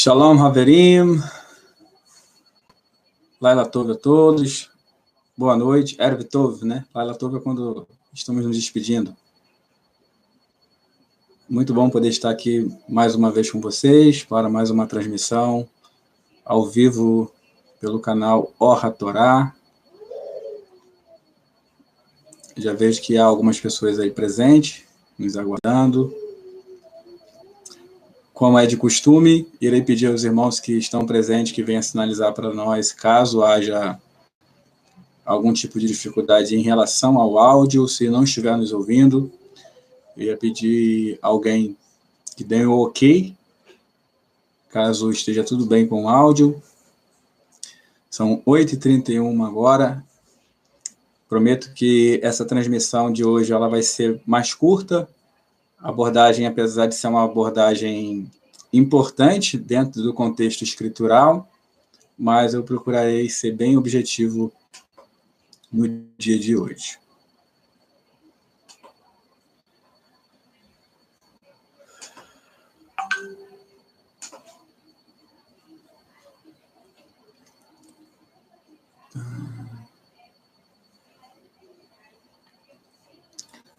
Shalom, Haverim. Laila Tov a todos. Boa noite. Erev Tov, né? Laila Tov é quando estamos nos despedindo. Muito bom poder estar aqui mais uma vez com vocês para mais uma transmissão ao vivo pelo canal Or HaTorah. Já vejo que há algumas pessoas aí presentes, nos aguardando. Como é de costume, irei pedir aos irmãos que estão presentes que venham sinalizar para nós caso haja algum tipo de dificuldade em relação ao áudio, se não estiver nos ouvindo. Eu ia pedir alguém que dê um ok, caso esteja tudo bem com o áudio. São 8h31 agora. Prometo que essa transmissão de hoje ela vai ser mais curta. A abordagem, apesar de ser uma abordagem importante dentro do contexto escritural, mas eu procurarei ser bem objetivo no dia de hoje.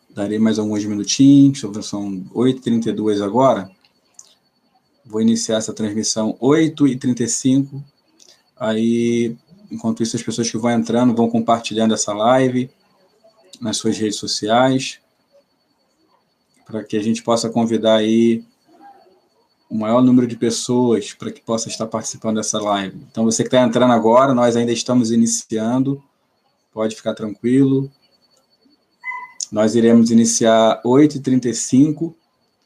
Darei mais alguns minutinhos, são 8h32 agora. Vou iniciar essa transmissão 8h35. Aí, enquanto isso, as pessoas que vão entrando vão compartilhando essa live nas suas redes sociais, para que a gente possa convidar aí o maior número de pessoas para que possa estar participando dessa live. Então, você que está entrando agora, nós ainda estamos iniciando, pode ficar tranquilo. Nós iremos iniciar 8h35,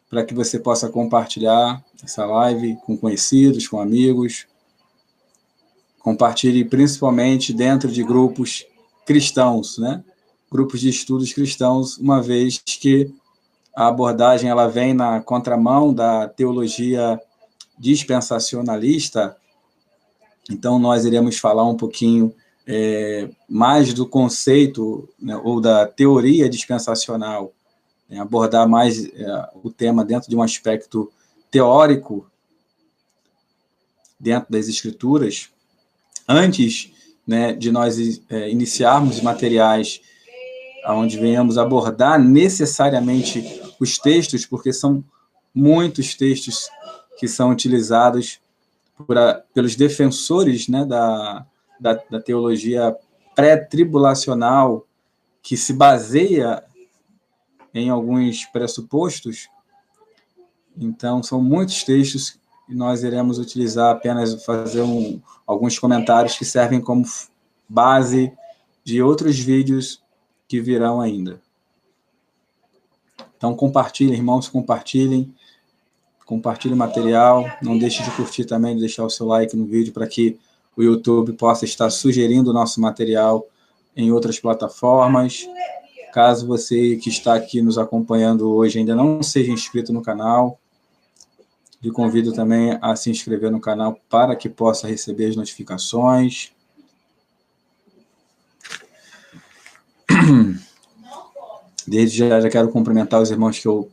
para que você possa compartilhar essa live com conhecidos, com amigos. Compartilhe principalmente dentro de grupos cristãos, né? Grupos de estudos cristãos, uma vez que a abordagem ela vem na contramão da teologia dispensacionalista. Então, nós iremos falar um pouquinho mais do conceito, né, ou da teoria dispensacional, né, abordar mais o tema dentro de um aspecto teórico, dentro das Escrituras, antes, né, de nós iniciarmos materiais onde venhamos abordar necessariamente os textos, porque são muitos textos que são utilizados pelos defensores, né, da teologia pré-tribulacional, que se baseia em alguns pressupostos. Então, são muitos textos e nós iremos utilizar apenas fazer alguns comentários que servem como base de outros vídeos que virão ainda. Então, compartilhem, irmãos, compartilhem o material. Não deixe de curtir também, de deixar o seu like no vídeo para que o YouTube possa estar sugerindo o nosso material em outras plataformas. Caso você que está aqui nos acompanhando hoje ainda não seja inscrito no canal, lhe convido também a se inscrever no canal para que possa receber as notificações. Desde já quero cumprimentar os irmãos que eu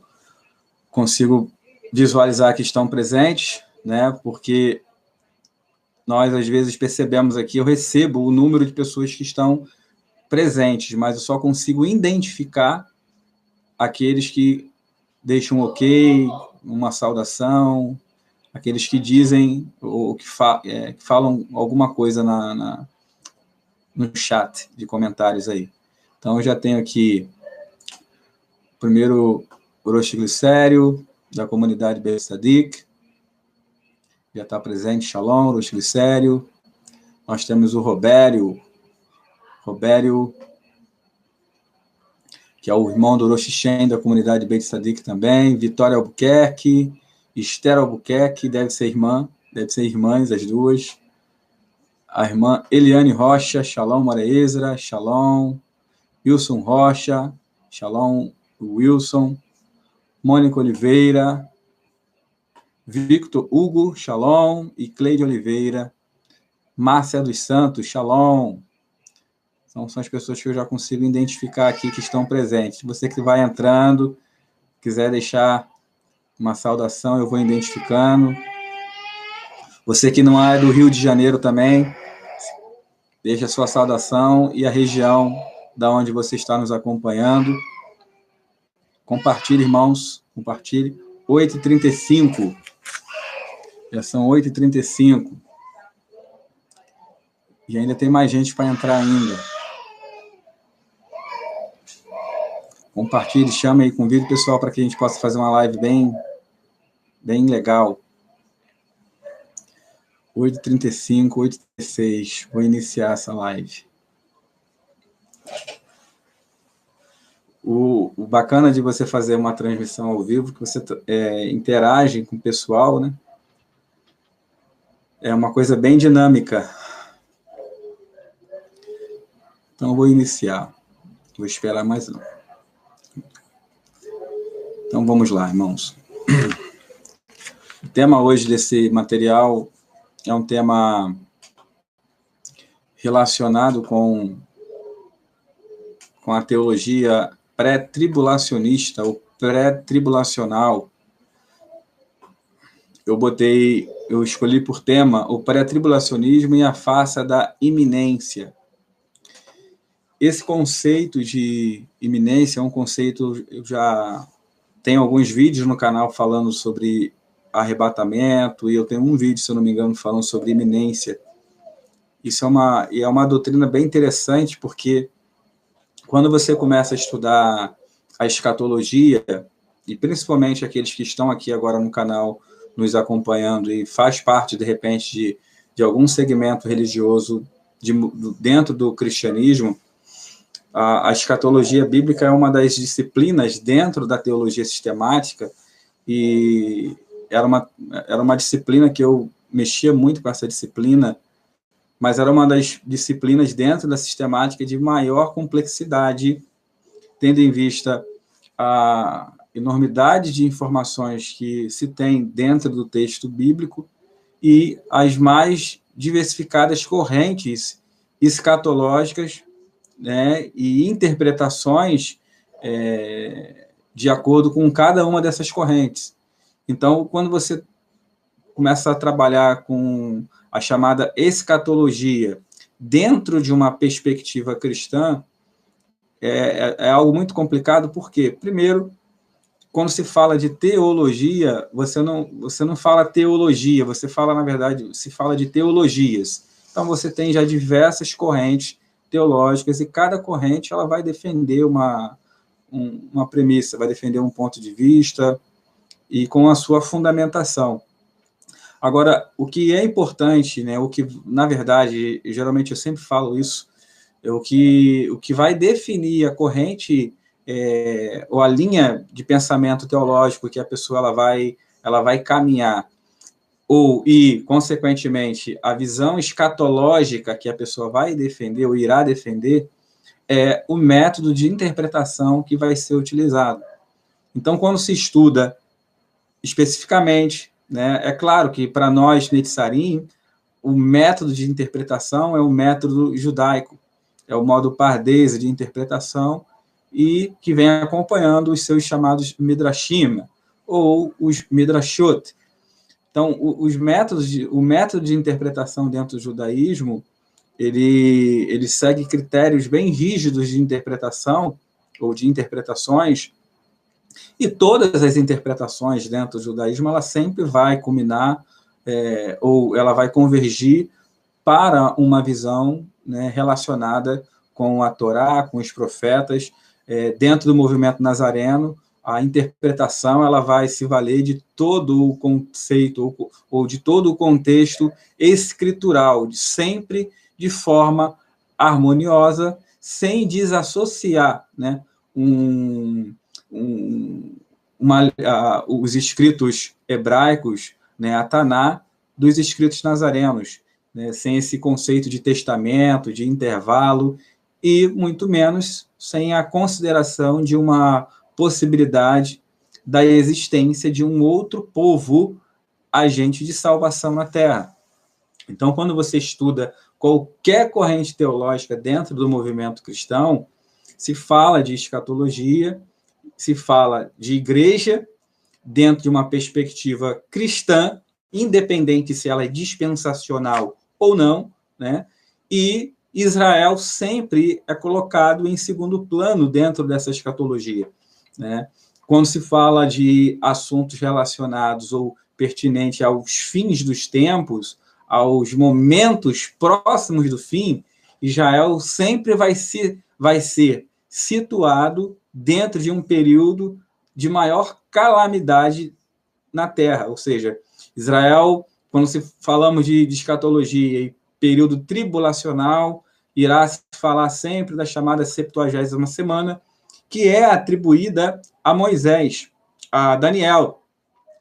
consigo visualizar que estão presentes, né? Porque nós, às vezes, percebemos aqui, eu recebo o número de pessoas que estão presentes, mas eu só consigo identificar aqueles que deixam ok, uma saudação, aqueles que dizem ou que falam alguma coisa no chat de comentários aí. Então, eu já tenho aqui o primeiro Rosh Glicério, da comunidade Beit Tzadik, já está presente. Shalom, Rosh Glicério. Nós temos o Robério, que é o irmão do Rosh Shem, da comunidade Beit Tzadik também. Vitória Albuquerque, Esther Albuquerque, deve ser irmãs as duas. A irmã Eliane Rocha, Shalom Maria Ezra, Shalom. Wilson Rocha, Shalom Wilson. Mônica Oliveira, Victor Hugo, Shalom. E Cleide Oliveira. Márcia dos Santos, Shalom. São as pessoas que eu já consigo identificar aqui que estão presentes. Você que vai entrando, quiser deixar uma saudação, eu vou identificando. Você que não é do Rio de Janeiro também, deixa a sua saudação e a região da onde você está nos acompanhando. Compartilhe, irmãos, compartilhe. 8h35. Já são 8h35. E ainda tem mais gente para entrar ainda. Compartilhe, chame aí, convide o pessoal para que a gente possa fazer uma live bem legal. 8h35, 8h36. Vou iniciar essa live. O bacana de você fazer uma transmissão ao vivo, que você interage com o pessoal, né? É uma coisa bem dinâmica. Então, eu vou iniciar. Vou esperar mais não. Então, vamos lá, irmãos. O tema hoje desse material é um tema relacionado com a teologia pré-tribulacionista ou pré-tribulacional. Eu escolhi por tema o pré-tribulacionismo e a farsa da iminência. Esse conceito de iminência é um conceito, eu já tenho alguns vídeos no canal falando sobre arrebatamento, e eu tenho um vídeo, se eu não me engano, falando sobre iminência. Isso é uma doutrina bem interessante, porque quando você começa a estudar a escatologia, e principalmente aqueles que estão aqui agora no canal nos acompanhando e faz parte, de repente, de algum segmento religioso dentro do cristianismo, a escatologia bíblica é uma das disciplinas dentro da teologia sistemática, e era uma disciplina que eu mexia muito com essa disciplina, mas era uma das disciplinas dentro da sistemática de maior complexidade, tendo em vista a enormidade de informações que se tem dentro do texto bíblico e as mais diversificadas correntes escatológicas, né, e interpretações de acordo com cada uma dessas correntes. Então, quando você começa a trabalhar com a chamada escatologia dentro de uma perspectiva cristã, é algo muito complicado, porque, primeiro, quando se fala de teologia, você não fala teologia, você fala, na verdade, se fala de teologias. Então, você tem já diversas correntes teológicas, e cada corrente ela vai defender uma premissa, vai defender um ponto de vista, e com a sua fundamentação. Agora, o que é importante, né, o que, na verdade, geralmente eu sempre falo isso, é o que vai definir a corrente ou a linha de pensamento teológico que a pessoa ela vai caminhar, e, consequentemente, a visão escatológica que a pessoa vai defender ou irá defender, é o método de interpretação que vai ser utilizado. Então, quando se estuda especificamente, né, é claro que, para nós, Netzarim, o método de interpretação é o método judaico, é o modo pardese de interpretação, e que vem acompanhando os seus chamados midrashim, ou os midrashot. Então, o método de interpretação dentro do judaísmo, ele segue critérios bem rígidos de interpretação, ou de interpretações, e todas as interpretações dentro do judaísmo, ela sempre vai culminar, ou ela vai convergir para uma visão, né, relacionada com a Torá, com os profetas. Dentro do movimento nazareno, a interpretação ela vai se valer de todo o conceito ou de todo o contexto escritural, sempre de forma harmoniosa, sem desassociar, né, os escritos hebraicos, né, a Taná, dos escritos nazarenos, né, sem esse conceito de testamento, de intervalo, e muito menos sem a consideração de uma possibilidade da existência de um outro povo agente de salvação na Terra. Então, quando você estuda qualquer corrente teológica dentro do movimento cristão, se fala de escatologia, se fala de igreja dentro de uma perspectiva cristã, independente se ela é dispensacional ou não, né? E Israel sempre é colocado em segundo plano dentro dessa escatologia, né? Quando se fala de assuntos relacionados ou pertinentes aos fins dos tempos, aos momentos próximos do fim, Israel sempre vai ser situado dentro de um período de maior calamidade na Terra, ou seja, Israel, quando se falamos de escatologia e período tribulacional, irá se falar sempre da chamada 70ª semana, que é atribuída a Moisés, a Daniel.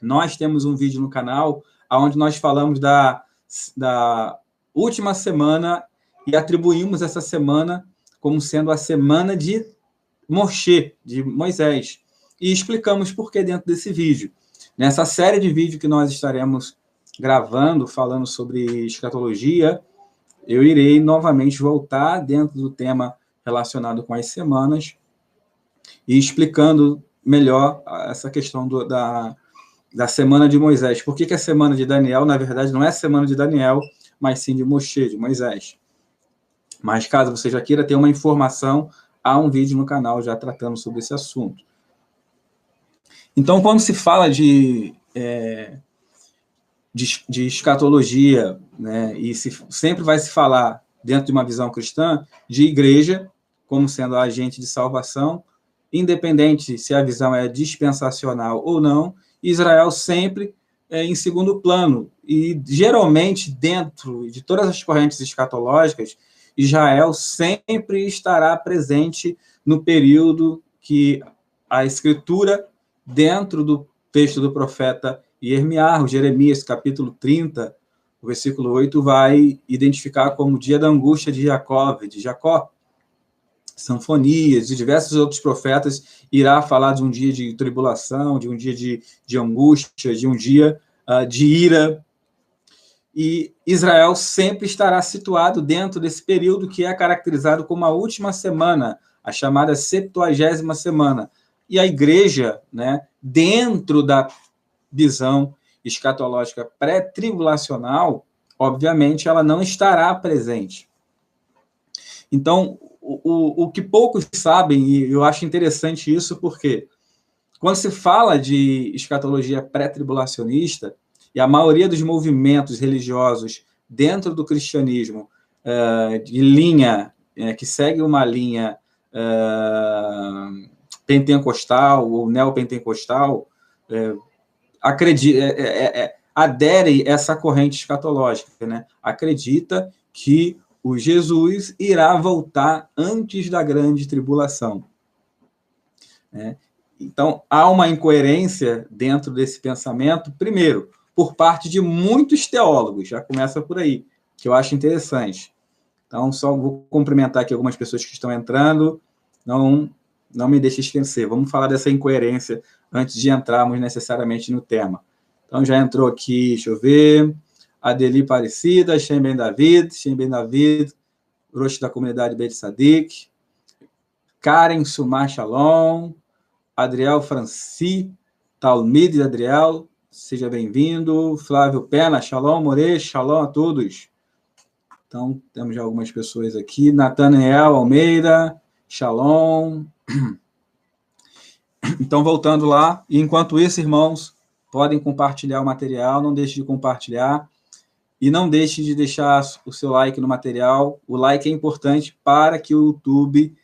Nós temos um vídeo no canal onde nós falamos da última semana e atribuímos essa semana como sendo a semana de Moshe, de Moisés. E explicamos por que dentro desse vídeo. Nessa série de vídeos que nós estaremos gravando, falando sobre escatologia, eu irei novamente voltar dentro do tema relacionado com as semanas e explicando melhor essa questão da semana de Moisés. Por que a semana de Daniel, na verdade, não é a semana de Daniel, mas sim de Moshe, de Moisés. Mas caso você já queira ter uma informação, há um vídeo no canal já tratando sobre esse assunto. Então, quando se fala de escatologia, né, e sempre vai se falar, dentro de uma visão cristã, de igreja como sendo a agente de salvação, independente se a visão é dispensacional ou não, Israel sempre em segundo plano. E, geralmente, dentro de todas as correntes escatológicas, Israel sempre estará presente no período que a Escritura, dentro do texto do profeta Jeremias, capítulo 30, o versículo 8, vai identificar como o dia da angústia de Jacó. Sanfonias e diversos outros profetas irá falar de um dia de tribulação, de um dia de angústia, de um dia de ira. E Israel sempre estará situado dentro desse período que é caracterizado como a última semana, a chamada 70ª semana. E a igreja, né, dentro da visão escatológica pré-tribulacional, obviamente, ela não estará presente. Então, o que poucos sabem, e eu acho interessante isso, porque quando se fala de escatologia pré-tribulacionista, e a maioria dos movimentos religiosos dentro do cristianismo, de linha, que segue uma linha pentecostal ou neopentecostal, adere essa corrente escatológica, né? Acredita que o Jesus irá voltar antes da grande tribulação. Então, há uma incoerência dentro desse pensamento, primeiro, por parte de muitos teólogos, já começa por aí, que eu acho interessante. Então, só vou cumprimentar aqui algumas pessoas que estão entrando, não me deixe esquecer, vamos falar dessa incoerência antes de entrarmos necessariamente no tema. Então, já entrou aqui, deixa eu ver, Adeli Aparecida, Shem Ben David, Rosh da comunidade Bet Sadik, Karen Sumar Shalom, Adriel Franci, Talmid Adriel, seja bem-vindo, Flávio Pena, Shalom More, Shalom a todos. Então, temos já algumas pessoas aqui, Nathaniel Almeida, Shalom. Então, voltando lá, e enquanto isso, irmãos, podem compartilhar o material, não deixe de compartilhar, e não deixe de deixar o seu like no material. O like é importante para que o YouTube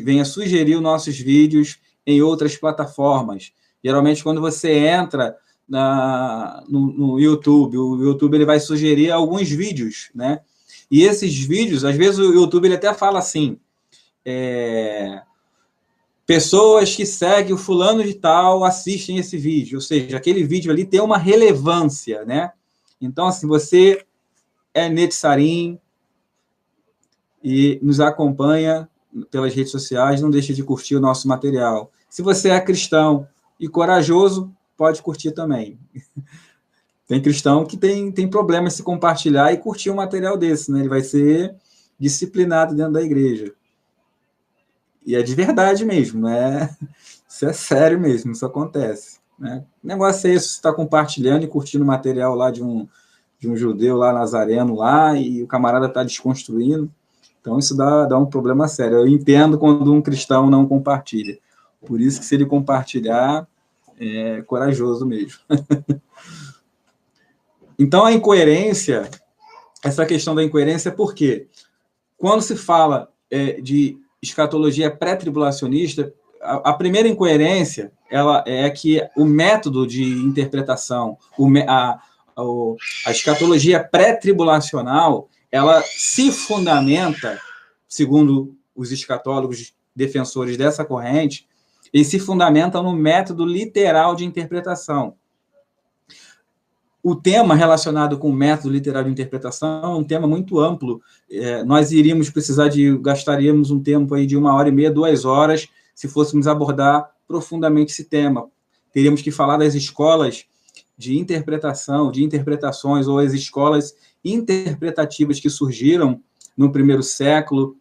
venha sugerir os nossos vídeos em outras plataformas. Geralmente, quando você entra no YouTube, o YouTube ele vai sugerir alguns vídeos, né? E esses vídeos, às vezes o YouTube ele até fala assim, pessoas que seguem o fulano de tal assistem esse vídeo, ou seja, aquele vídeo ali tem uma relevância, né? Então, assim, você é Netsarim e nos acompanha pelas redes sociais, não deixe de curtir o nosso material. Se você é cristão e corajoso, pode curtir também. Tem cristão que tem problema em se compartilhar e curtir um material desse, né? Ele vai ser disciplinado dentro da igreja. E é de verdade mesmo, né? Isso é sério mesmo, isso acontece. né? O negócio é isso, você está compartilhando e curtindo material lá de um judeu lá, nazareno, lá, e o camarada está desconstruindo. Então, isso dá um problema sério. Eu entendo quando um cristão não compartilha. Por isso que, se ele compartilhar, é corajoso mesmo. Então, a incoerência, essa questão da incoerência, por quê? Quando se fala de escatologia pré-tribulacionista, a primeira incoerência ela é que o método de interpretação, a escatologia pré-tribulacional, ela se fundamenta, segundo os escatólogos defensores dessa corrente, eles se fundamentam no método literal de interpretação. O tema relacionado com o método literal de interpretação é um tema muito amplo. Nós gastaríamos um tempo aí de 1h30, 2 horas, se fôssemos abordar profundamente esse tema. Teríamos que falar das escolas de interpretação, de interpretações, ou as escolas interpretativas que surgiram no primeiro século,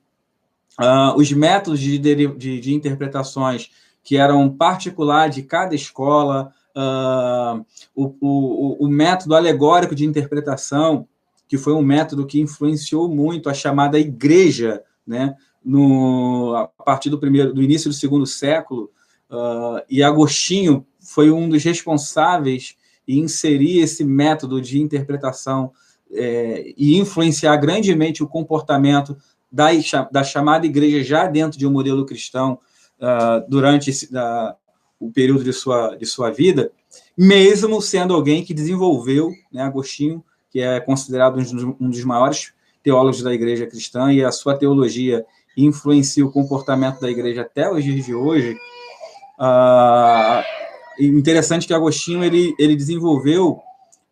os métodos de interpretações que eram particular de cada escola, o método alegórico de interpretação, que foi um método que influenciou muito a chamada igreja, né, a partir do início do segundo século, e Agostinho foi um dos responsáveis em inserir esse método de interpretação e influenciar grandemente o comportamento da chamada igreja já dentro de um modelo cristão durante o período de sua vida, mesmo sendo alguém que desenvolveu, né, Agostinho, que é considerado um dos maiores teólogos da igreja cristã, e a sua teologia influencia o comportamento da igreja até os dias de hoje. Interessante que Agostinho ele desenvolveu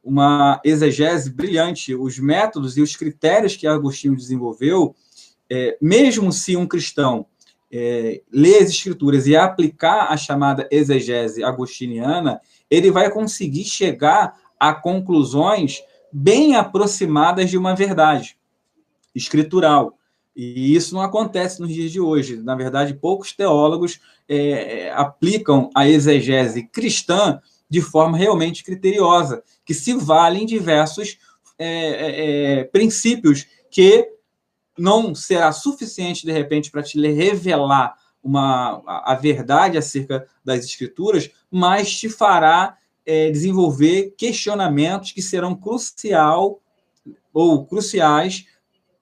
uma exegese brilhante. Os métodos e os critérios que Agostinho desenvolveu, mesmo se um cristão ler as escrituras e aplicar a chamada exegese agostiniana, ele vai conseguir chegar a conclusões bem aproximadas de uma verdade escritural. E isso não acontece nos dias de hoje. Na verdade, poucos teólogos aplicam a exegese cristã de forma realmente criteriosa, que se valem diversos princípios que não será suficiente, de repente, para te revelar a verdade acerca das escrituras, mas te fará desenvolver questionamentos que serão cruciais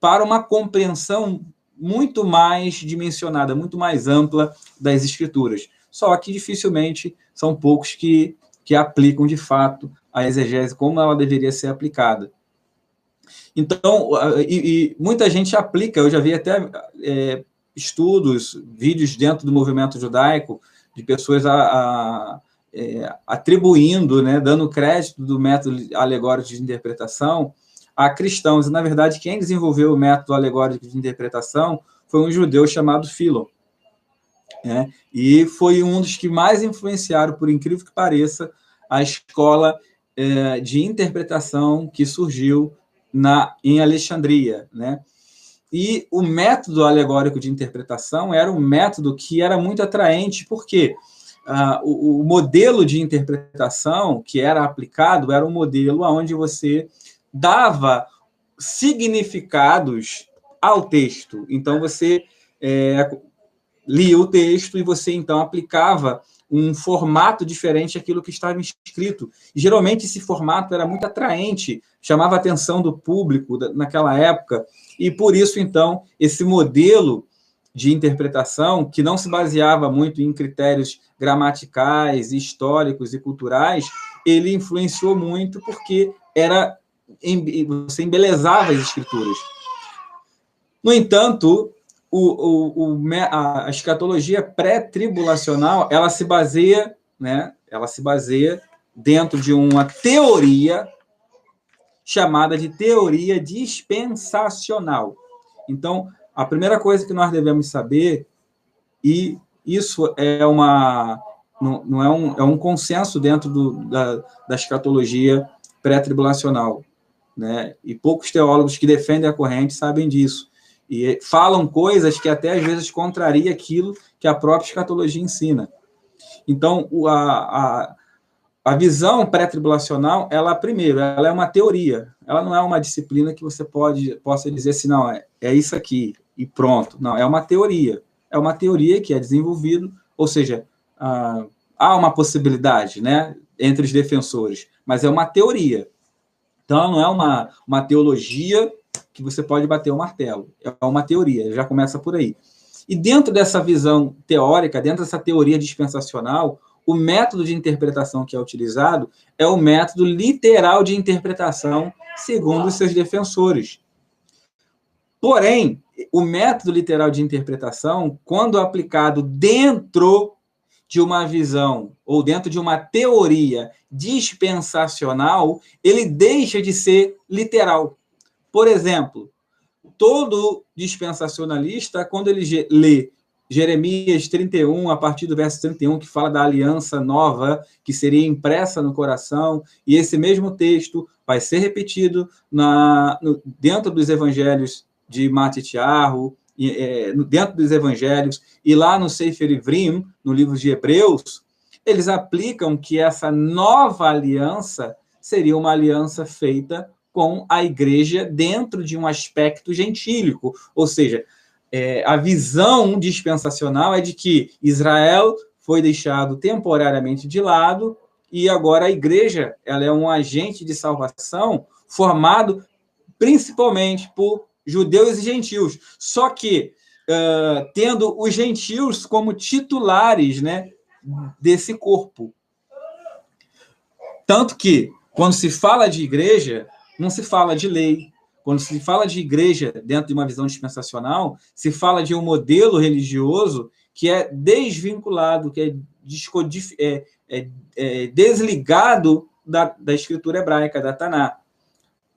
para uma compreensão muito mais dimensionada, muito mais ampla das escrituras. Só que, dificilmente, são poucos que aplicam, de fato, a exegese como ela deveria ser aplicada. Então, muita gente aplica, eu já vi até estudos, vídeos dentro do movimento judaico, de pessoas atribuindo, né, dando crédito do método alegórico de interpretação a cristãos. E, na verdade, quem desenvolveu o método alegórico de interpretação foi um judeu chamado Philon. E foi um dos que mais influenciaram, por incrível que pareça, a escola de interpretação que surgiu em Alexandria, né? E o método alegórico de interpretação era um método que era muito atraente, porque o modelo de interpretação que era aplicado era um modelo onde você dava significados ao texto. Então, você lia o texto e você, então, aplicava um formato diferente àquilo que estava escrito. E, geralmente, esse formato era muito atraente, chamava a atenção do público naquela época, e, por isso, então, esse modelo de interpretação, que não se baseava muito em critérios gramaticais, históricos e culturais, ele influenciou muito porque você embelezava as escrituras. No entanto, a escatologia pré-tribulacional, ela se baseia dentro de uma teoria chamada de teoria dispensacional. Então, a primeira coisa que nós devemos saber, e isso é um consenso dentro da escatologia pré-tribulacional, né? E poucos teólogos que defendem a corrente sabem disso. E falam coisas que até às vezes contrariam aquilo que a própria escatologia ensina. Então, A visão pré-tribulacional, primeiro, ela é uma teoria. Ela não é uma disciplina que você possa dizer assim, não, é isso aqui e pronto. Não, é uma teoria. É uma teoria que é desenvolvida, ou seja, há uma possibilidade, né, entre os defensores, mas é uma teoria. Então, ela não é uma teologia que você pode bater o martelo. É uma teoria, já começa por aí. E dentro dessa visão teórica, dentro dessa teoria dispensacional, o método de interpretação que é utilizado é o método literal de interpretação, segundo os seus defensores. Porém, o método literal de interpretação, quando aplicado dentro de uma visão ou dentro de uma teoria dispensacional, ele deixa de ser literal. Por exemplo, todo dispensacionalista, quando ele lê Jeremias 31, a partir do verso 31, que fala da aliança nova que seria impressa no coração, e esse mesmo texto vai ser repetido dentro dos evangelhos de Matitiarro, dentro dos evangelhos, e lá no Sefer Ivrim, no livro de Hebreus, eles aplicam que essa nova aliança seria uma aliança feita com a igreja dentro de um aspecto gentílico, ou seja, a visão dispensacional é de que Israel foi deixado temporariamente de lado e agora a igreja ela é um agente de salvação formado principalmente por judeus e gentios, só que tendo os gentios como titulares, né, desse corpo. Tanto que, quando se fala de igreja, não se fala de lei. Quando se fala de igreja dentro de uma visão dispensacional, se fala de um modelo religioso que é desvinculado, que é desligado da escritura hebraica, da Taná.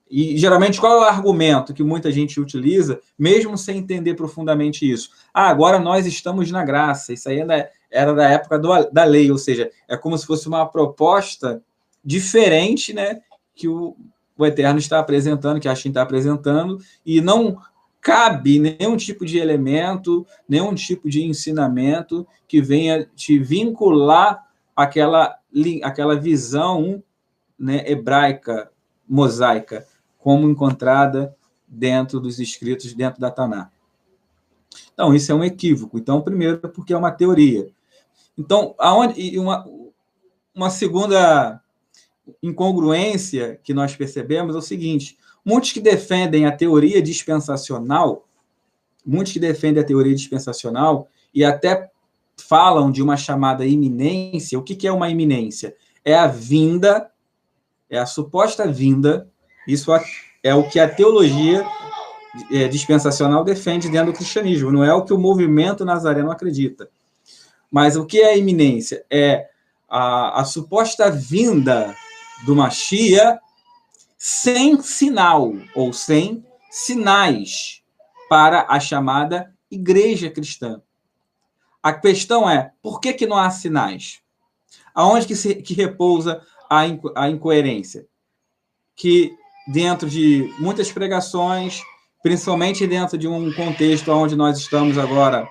E, geralmente, qual é o argumento que muita gente utiliza, mesmo sem entender profundamente isso? Agora nós estamos na graça. Isso aí era da época da lei, ou seja, é como se fosse uma proposta diferente, né, que o Eterno está apresentando, que a Shin está apresentando, e não cabe nenhum tipo de elemento, nenhum tipo de ensinamento que venha te vincular àquela visão, né, hebraica, mosaica, como encontrada dentro dos escritos, dentro da Taná. Então, isso é um equívoco. Então, primeiro, porque é uma teoria. Então, uma segunda incongruência que nós percebemos é o seguinte: muitos que defendem a teoria dispensacional, e até falam de uma chamada iminência. O que é uma iminência? É a vinda, é a suposta vinda, isso é o que a teologia dispensacional defende dentro do cristianismo, não é o que o movimento nazareno acredita. Mas o que é a iminência? É a suposta vinda do Mashiach sem sinal, ou sem sinais, para a chamada igreja cristã. A questão é, por que não há sinais? Aonde que repousa a incoerência? Que dentro de muitas pregações, principalmente dentro de um contexto onde nós estamos agora.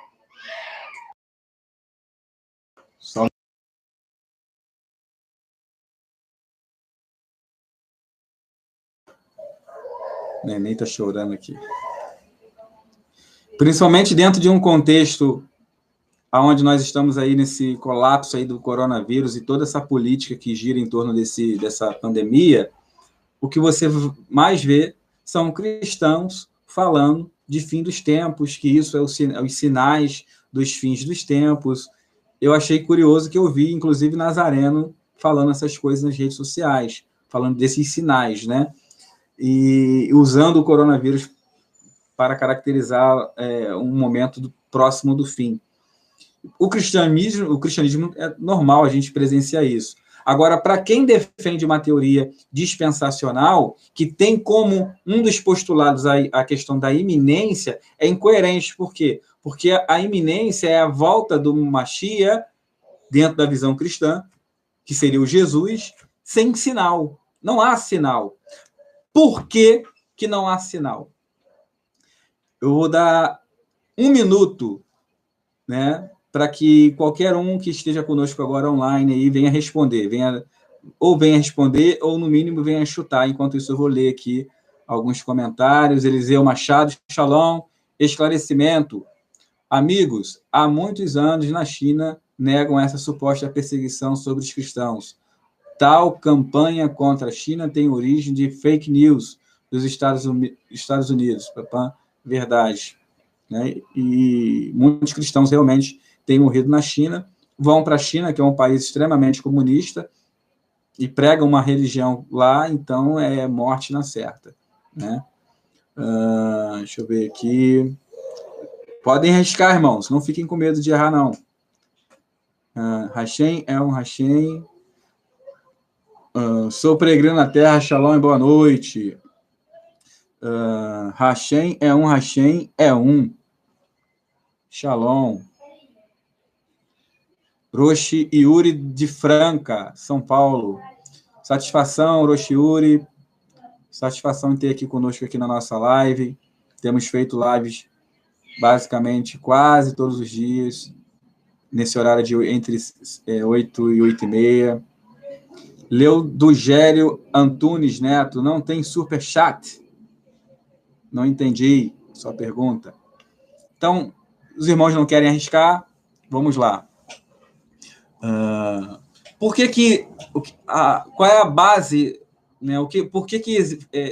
O neném está chorando aqui. Principalmente dentro de um contexto onde nós estamos aí nesse colapso aí do coronavírus e toda essa política que gira em torno dessa pandemia, o que você mais vê são cristãos falando de fim dos tempos, que isso é os sinais dos fins dos tempos. Eu achei curioso que eu vi, inclusive, Nazareno falando essas coisas nas redes sociais, falando desses sinais, né? E usando o coronavírus para caracterizar um momento próximo do fim. O cristianismo é normal a gente presenciar isso. Agora, para quem defende uma teoria dispensacional, que tem como um dos postulados a questão da iminência, é incoerente. Por quê? Porque a iminência é a volta do Mashiach, dentro da visão cristã, que seria o Jesus, sem sinal. Não há sinal. Por que não há sinal? Eu vou dar 1 minuto, né, para que qualquer um que esteja conosco agora online aí venha responder, venha ou venha responder, ou no mínimo venha chutar. Enquanto isso, eu vou ler aqui alguns comentários. Eliseu Machado, Shalom, esclarecimento. Amigos, há muitos anos na China negam essa suposta perseguição sobre os cristãos. Tal campanha contra a China tem origem de fake news dos Estados Unidos. Verdade. Né? E muitos cristãos realmente têm morrido na China, vão para a China, que é um país extremamente comunista, e pregam uma religião lá, então é morte na certa. Né? Deixa eu ver aqui. Podem arriscar, irmãos, não fiquem com medo de errar, não. Hashem é um Hashem. Sou peregrino na terra, Shalom e boa noite. Hashem é um Hashem é um. Shalom. Roshi Yuri de Franca, São Paulo. Satisfação, Roshi Yuri. Satisfação em ter aqui conosco aqui na nossa live. Temos feito lives basicamente quase todos os dias, nesse horário de entre 8 e 8h30. Leodugério Antunes Neto, não tem superchat? Não entendi sua pergunta. Então, os irmãos não querem arriscar? Vamos lá. Qual é a base, né? Por que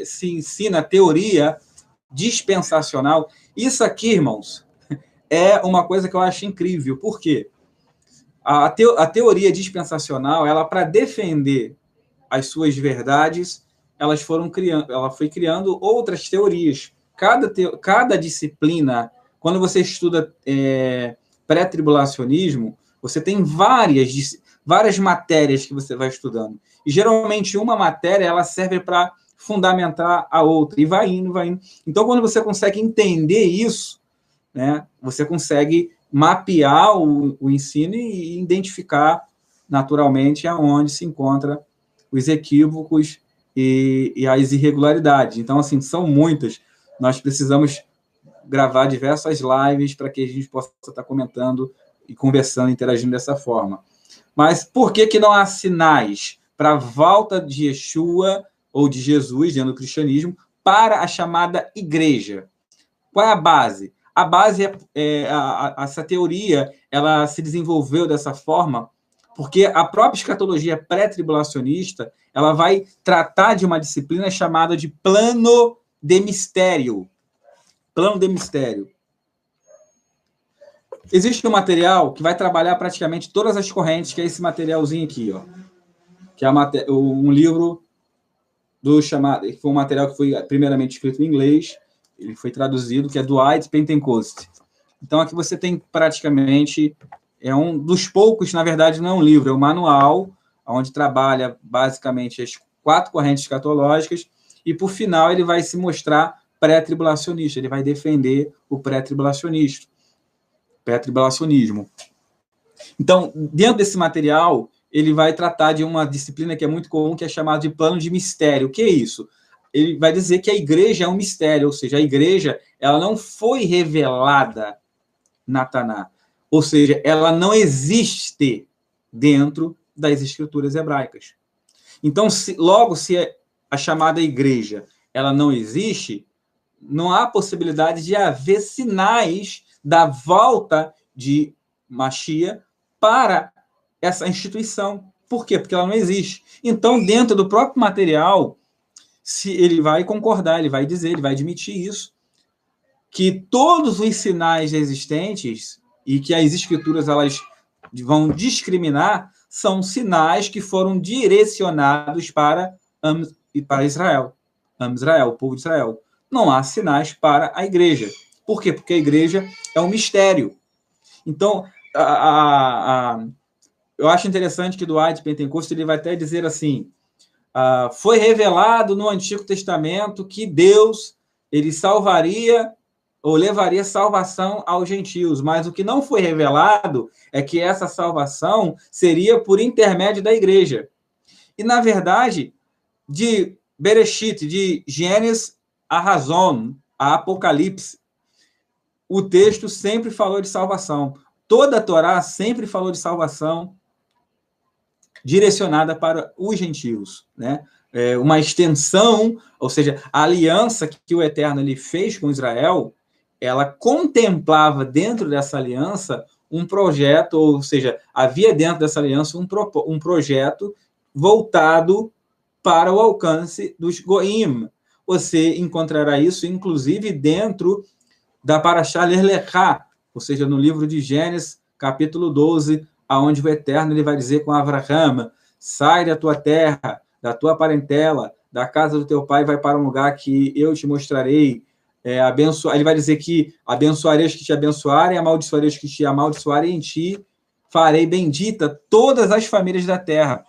se ensina a teoria dispensacional? Isso aqui, irmãos, é uma coisa que eu acho incrível. Por quê? A teoria dispensacional, ela, para defender as suas verdades, ela foi criando outras teorias. Cada disciplina, quando você estuda pré-tribulacionismo, você tem várias matérias que você vai estudando. E, geralmente, uma matéria ela serve para fundamentar a outra. E vai indo, vai indo. Então, quando você consegue entender isso, né, você consegue mapear o ensino e identificar, naturalmente, aonde se encontra os equívocos e as irregularidades. Então, assim, são muitas. Nós precisamos gravar diversas lives para que a gente possa estar comentando e conversando, interagindo dessa forma. Mas por que não há sinais para a volta de Yeshua ou de Jesus, dentro do cristianismo, para a chamada igreja? Qual é a base? A base essa teoria, ela se desenvolveu dessa forma porque a própria escatologia pré-tribulacionista, ela vai tratar de uma disciplina chamada de plano de mistério. Plano de mistério. Existe um material que vai trabalhar praticamente todas as correntes, que é esse materialzinho aqui, ó, que é um livro que foi um material que foi primeiramente escrito em inglês, ele foi traduzido, que é Dwight Pentecost. Então, aqui você tem praticamente, é um dos poucos, na verdade, não é um livro, é um manual, onde trabalha basicamente as 4 correntes escatológicas, e, por final, ele vai se mostrar pré-tribulacionista, ele vai defender o pré-tribulacionismo. Então, dentro desse material, ele vai tratar de uma disciplina que é muito comum, que é chamada de plano de mistério. O que é isso? Ele vai dizer que a igreja é um mistério, ou seja, a igreja ela não foi revelada na Taná, ou seja, ela não existe dentro das escrituras hebraicas. Então, se a chamada igreja ela não existe, não há possibilidade de haver sinais da volta de Mashiach para essa instituição. Por quê? Porque ela não existe. Então, dentro do próprio material, se ele vai concordar, ele vai dizer, ele vai admitir isso, que todos os sinais existentes e que as escrituras elas vão discriminar são sinais que foram direcionados para Israel, o povo de Israel. Não há sinais para a igreja. Por quê? Porque a igreja é um mistério. Então, eu acho interessante que Dwight Pentecost ele vai até dizer assim, foi revelado no Antigo Testamento que Deus ele salvaria ou levaria salvação aos gentios, mas o que não foi revelado é que essa salvação seria por intermédio da igreja. E, na verdade, de Bereshit, de Gênesis a Razon, a Apocalipse, o texto sempre falou de salvação. Toda a Torá sempre falou de salvação. direcionada para os gentios, né? Uma extensão, ou seja, a aliança que o Eterno ele fez com Israel, ela contemplava dentro dessa aliança um projeto, ou seja, havia dentro dessa aliança um projeto voltado para o alcance dos Goim. Você encontrará isso, inclusive, dentro da Parashá Lech Lecha, ou seja, no livro de Gênesis, capítulo 12, aonde o Eterno ele vai dizer com Avraham: sai da tua terra, da tua parentela, da casa do teu pai, vai para um lugar que eu te mostrarei. Ele vai dizer que abençoarei os que te abençoarem, amaldiçoarei os que te amaldiçoarem, e em ti farei bendita todas as famílias da terra.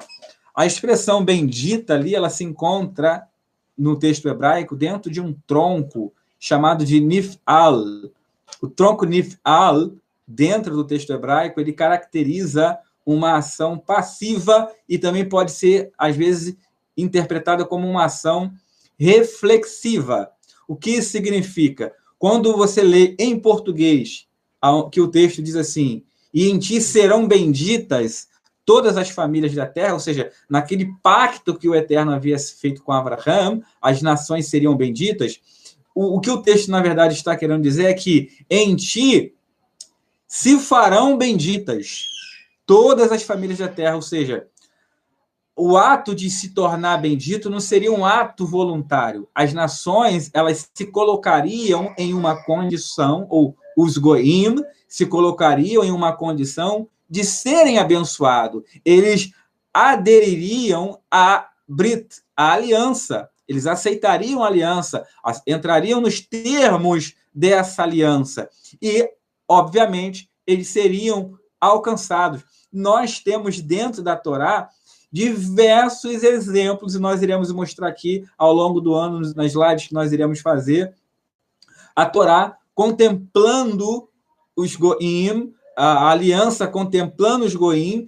A expressão bendita ali, ela se encontra no texto hebraico dentro de um tronco chamado de Nif'al. O tronco Nif'al, dentro do texto hebraico, ele caracteriza uma ação passiva e também pode ser, às vezes, interpretada como uma ação reflexiva. O que isso significa? Quando você lê em português, que o texto diz assim: e em ti serão benditas todas as famílias da terra, ou seja, naquele pacto que o Eterno havia feito com Abraão, as nações seriam benditas. O que o texto, na verdade, está querendo dizer é que em ti se farão benditas todas as famílias da terra, ou seja, o ato de se tornar bendito não seria um ato voluntário. As nações, elas se colocariam em uma condição, ou os goim se colocariam em uma condição de serem abençoados. Eles adeririam à Brit, à aliança. Eles aceitariam a aliança, entrariam nos termos dessa aliança. E, obviamente, eles seriam alcançados. Nós temos dentro da Torá diversos exemplos, e nós iremos mostrar aqui ao longo do ano, nas lives que nós iremos fazer, a Torá contemplando os Goim, a aliança contemplando os Goim,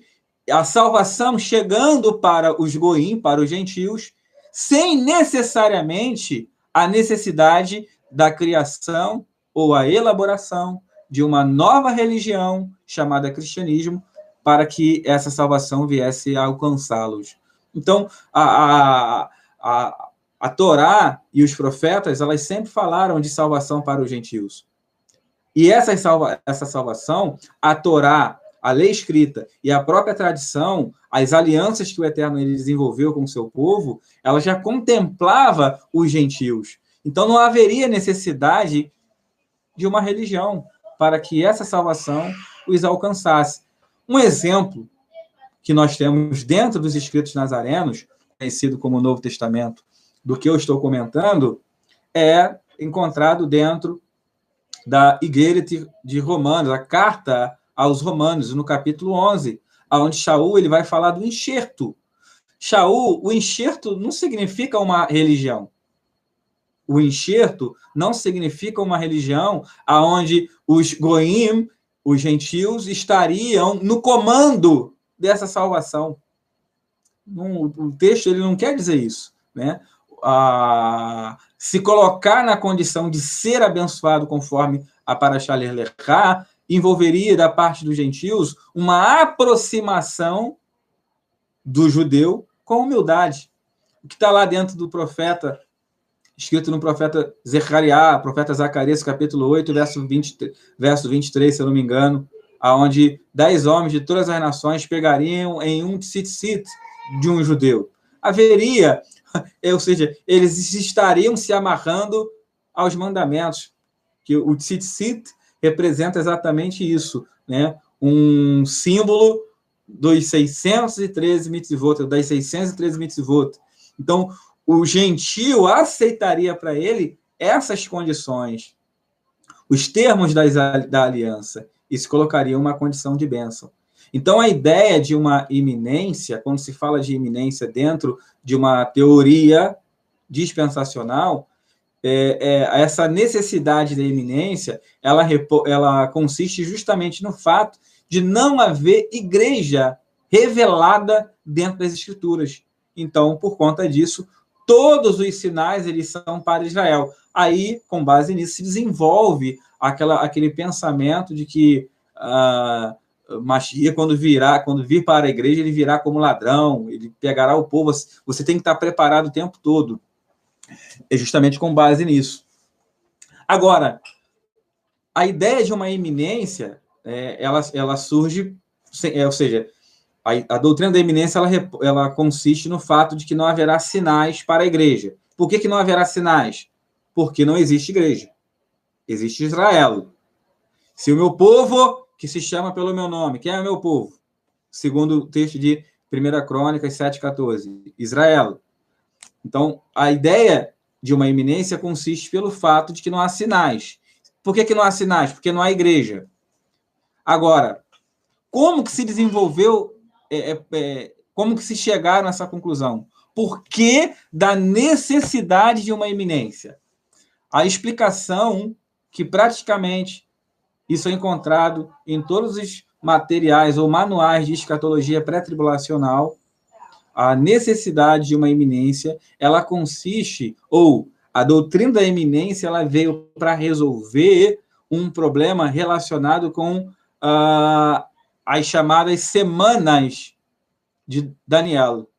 a salvação chegando para os Goim, para os gentios, sem necessariamente a necessidade da criação ou a elaboração de uma nova religião chamada cristianismo, para que essa salvação viesse a alcançá-los. Então, a Torá e os profetas, elas sempre falaram de salvação para os gentios. E essa salvação, a Torá, a lei escrita e a própria tradição, as alianças que o Eterno ele desenvolveu com o seu povo, ela já contemplava os gentios. Então, não haveria necessidade de uma religião para que essa salvação os alcançasse. Um exemplo que nós temos dentro dos escritos nazarenos, conhecido como Novo Testamento, do que eu estou comentando, é encontrado dentro da Igreja de Romanos, a carta aos Romanos, no capítulo 11, onde Shaul ele vai falar do enxerto. Shaul, o enxerto não significa uma religião. O enxerto não significa uma religião onde os goim, os gentios, estariam no comando dessa salvação. O texto ele não quer dizer isso, né? Se colocar na condição de ser abençoado conforme a Parashá Lech Lecha envolveria da parte dos gentios uma aproximação do judeu com humildade. O que está lá dentro do profeta, escrito no profeta Zechariah, profeta Zacarias, capítulo 8, verso 23, se eu não me engano, onde 10 homens de todas as nações pegariam em um tzitzit de um judeu. Haveria, ou seja, eles estariam se amarrando aos mandamentos, que o tzitzit representa exatamente isso, né? Um símbolo dos 613 mitzvot, das 613 mitzvot. Então, o gentio aceitaria para ele essas condições, os termos da aliança, e se colocaria uma condição de bênção. Então, a ideia de uma iminência, quando se fala de iminência dentro de uma teoria dispensacional, essa necessidade da iminência, ela consiste justamente no fato de não haver igreja revelada dentro das Escrituras. Então, por conta disso, todos os sinais eles são para Israel. Aí, com base nisso, se desenvolve aquele pensamento de que Mashiach, quando vir para a igreja, ele virá como ladrão, ele pegará o povo. Você tem que estar preparado o tempo todo. É justamente com base nisso. Agora, a ideia de uma iminência, ela surge, ou seja, a doutrina da iminência ela consiste no fato de que não haverá sinais para a igreja. Por que não haverá sinais? Porque não existe igreja. Existe Israel. Se o meu povo, que se chama pelo meu nome, quem é o meu povo? Segundo o texto de 1 Crônicas 7,14, Israel. Então, a ideia de uma iminência consiste pelo fato de que não há sinais. Por que não há sinais? Porque não há igreja. Agora, como que se desenvolveu, como que se chegaram a essa conclusão? Por que da necessidade de uma iminência? A explicação que praticamente isso é encontrado em todos os materiais ou manuais de escatologia pré-tribulacional. A necessidade de uma iminência, ela consiste, ou a doutrina da iminência, ela veio para resolver um problema relacionado com as chamadas semanas de Daniel.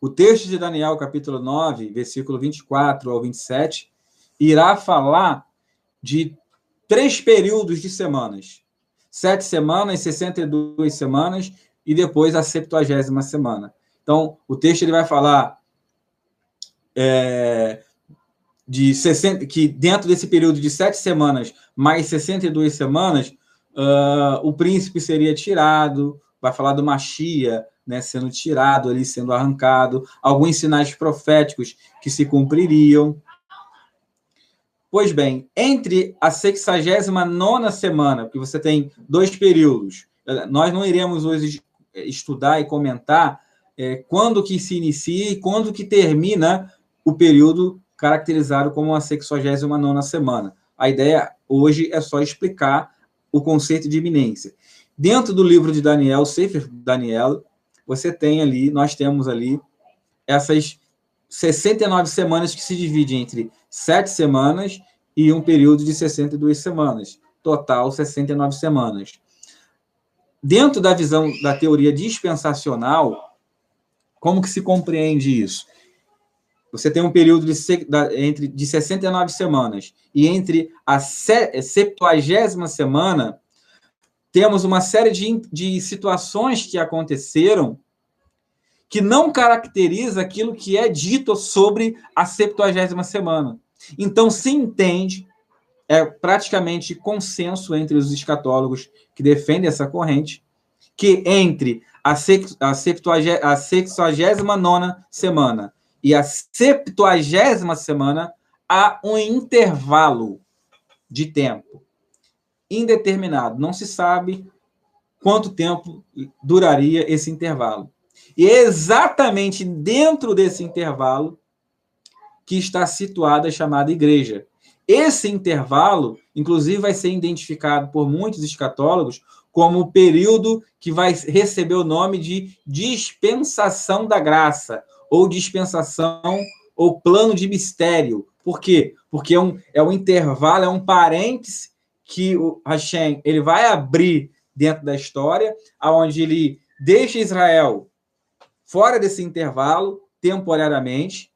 O texto de Daniel, capítulo 9, versículo 24 ao 27, irá falar de 3 períodos de semanas. 7 semanas, 62 semanas e depois a 70ª semana. Então, o texto ele vai falar de 60, que dentro desse período de 7 semanas mais 62 semanas, o príncipe seria tirado, vai falar do Mashiach, né, sendo tirado ali, sendo arrancado, alguns sinais proféticos que se cumpririam. Pois bem, entre a 69ª semana, porque você tem 2 períodos, nós não iremos hoje estudar e comentar quando que se inicia e quando que termina o período caracterizado como a 69ª semana. A ideia hoje é só explicar o conceito de iminência. Dentro do livro de Daniel, Sefer Daniel, nós temos ali essas 69 semanas que se dividem entre 7 semanas e um período de 62 semanas. Total, 69 semanas. Dentro da visão da teoria dispensacional, como que se compreende isso? Você tem um período de 69 semanas e entre a 70ª semana, temos uma série de situações que aconteceram que não caracteriza aquilo que é dito sobre a 70ª semana. Então, se entende, é praticamente consenso entre os escatólogos que defendem essa corrente, que entre a 69ª semana e a 70ª semana há um intervalo de tempo indeterminado. Não se sabe quanto tempo duraria esse intervalo. E é exatamente dentro desse intervalo que está situada a chamada igreja. Esse intervalo, inclusive, vai ser identificado por muitos escatólogos como o período que vai receber o nome de dispensação da graça, ou dispensação, ou plano de mistério. Por quê? Porque é um intervalo, é um parêntese que o Hashem ele vai abrir dentro da história, onde ele deixa Israel fora desse intervalo, temporariamente.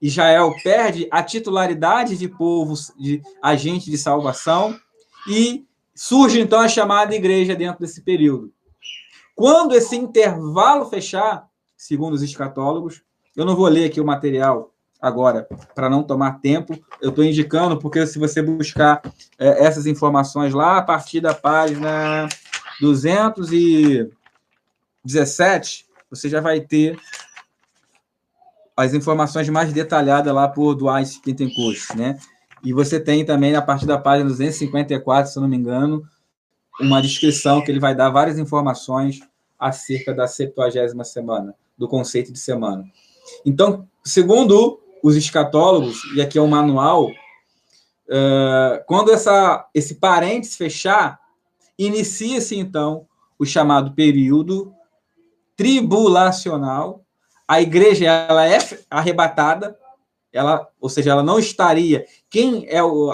Israel perde a titularidade de povo, de agente de salvação, e surge, então, a chamada igreja dentro desse período. Quando esse intervalo fechar, segundo os escatólogos, eu não vou ler aqui o material agora, para não tomar tempo, eu estou indicando, porque se você buscar essas informações lá, a partir da página 217, você já vai ter as informações mais detalhadas lá por Dwight Pentecost, né? E você tem também, a partir da página 254, se eu não me engano, uma descrição que ele vai dar várias informações acerca da 70ª semana, do conceito de semana. Então, segundo os escatólogos, e aqui é o manual, quando esse parênteses fechar, inicia-se, então, o chamado período tribulacional. A igreja ela é arrebatada, ou seja, ela não estaria.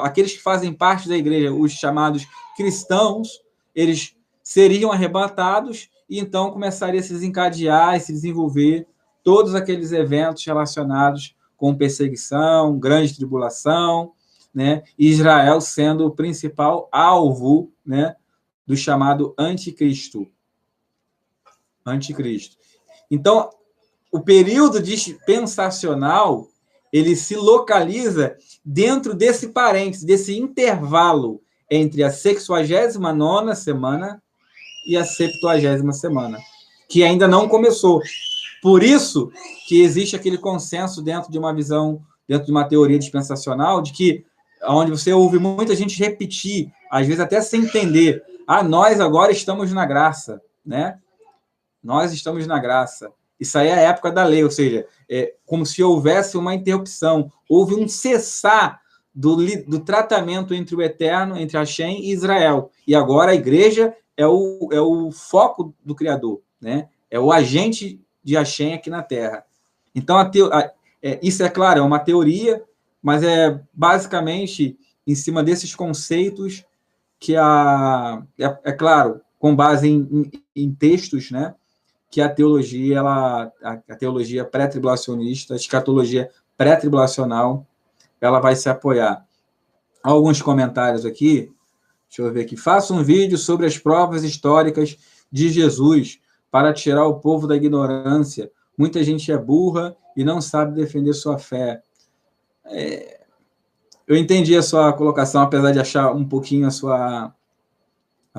Aqueles que fazem parte da igreja, os chamados cristãos, eles seriam arrebatados, e então começaria a se desencadear e se desenvolver todos aqueles eventos relacionados com perseguição, grande tribulação, né? Israel sendo o principal alvo, né, do chamado anticristo. Anticristo. Então, o período dispensacional, ele se localiza dentro desse parênteses, desse intervalo entre a 69ª semana e a 70ª semana, que ainda não começou. Por isso que existe aquele consenso dentro de uma visão, dentro de uma teoria dispensacional, de que, onde você ouve muita gente repetir, às vezes até sem entender, nós agora estamos na graça, né? Nós estamos na graça. Isso aí é a época da lei, ou seja, é como se houvesse uma interrupção, houve um cessar do tratamento entre o Eterno, entre Hashem e Israel. E agora a igreja é o foco do Criador, né? É o agente de Hashem aqui na Terra. Então, isso, é claro, é uma teoria, mas é basicamente em cima desses conceitos que, é claro, com base em textos, né? Que a teologia, a teologia pré-tribulacionista, a escatologia pré-tribulacional, ela vai se apoiar. Alguns comentários aqui. Deixa eu ver aqui. Faça um vídeo sobre as provas históricas de Jesus para tirar o povo da ignorância. Muita gente é burra e não sabe defender sua fé. Eu entendi a sua colocação, apesar de achar um pouquinho as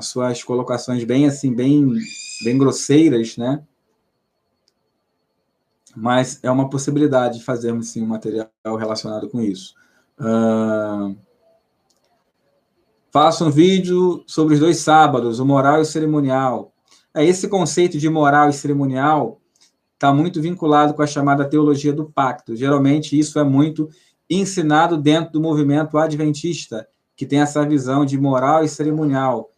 suas colocações bem grosseiras, né? Mas é uma possibilidade de fazermos, sim, um material relacionado com isso. Faça um vídeo sobre os 2 sábados, o moral e o cerimonial. Esse conceito de moral e cerimonial está muito vinculado com a chamada teologia do pacto. Geralmente, isso é muito ensinado dentro do movimento adventista, que tem essa visão de moral e cerimonial.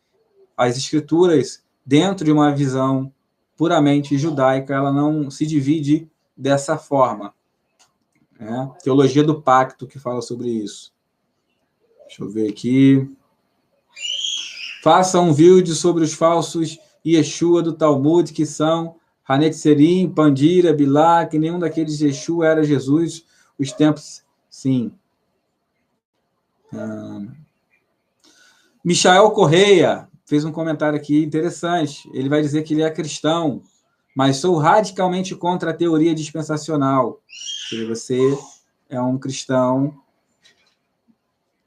As escrituras, dentro de uma visão puramente judaica, ela não se divide dessa forma. Né? Teologia do pacto que fala sobre isso. Deixa eu ver aqui. Faça um vídeo sobre os falsos Yeshua do Talmud, que são Hanetzerim, Pandira, Bilá, que nenhum daqueles Yeshua era Jesus. Os tempos, sim. Michael Correia fez um comentário aqui interessante. Ele vai dizer que ele é cristão, mas sou radicalmente contra a teoria dispensacional. Você é um cristão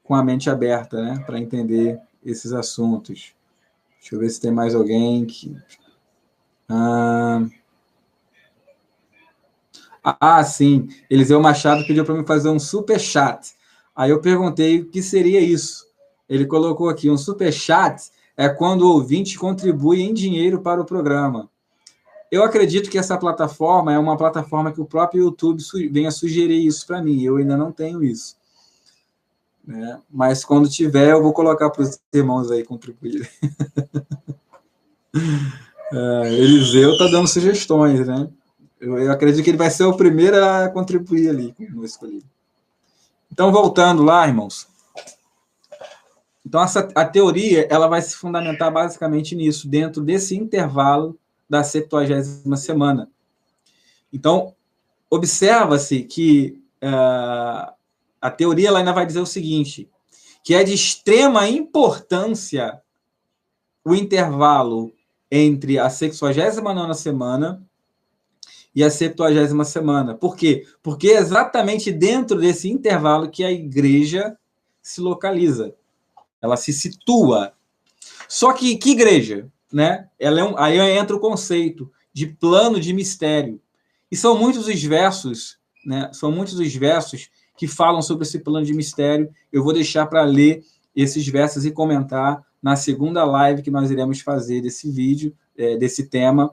com a mente aberta, né, para entender esses assuntos. Deixa eu ver se tem mais alguém que... sim. Eliseu Machado pediu para mim fazer um superchat. Aí eu perguntei o que seria isso. Ele colocou aqui, um superchat é quando o ouvinte contribui em dinheiro para o programa. Eu acredito que essa plataforma é uma plataforma que o próprio YouTube venha sugerir isso para mim. Eu ainda não tenho isso. Né? Mas quando tiver, eu vou colocar para os irmãos aí contribuírem. Eliseu está dando sugestões, né? Eu acredito que ele vai ser o primeiro a contribuir ali conosco ali. Então, voltando lá, irmãos. Então, a teoria ela vai se fundamentar basicamente nisso, dentro desse intervalo da 70ª semana. Então, observa-se que a teoria ela ainda vai dizer o seguinte, que é de extrema importância o intervalo entre a 69ª semana e a 70ª semana. Por quê? Porque é exatamente dentro desse intervalo que a igreja se localiza. Ela se situa. Só que igreja? Né? Aí entra o conceito de plano de mistério. E são muitos os versos, né? São muitos os versos que falam sobre esse plano de mistério. Eu vou deixar para ler esses versos e comentar na segunda live que nós iremos fazer desse vídeo, desse tema,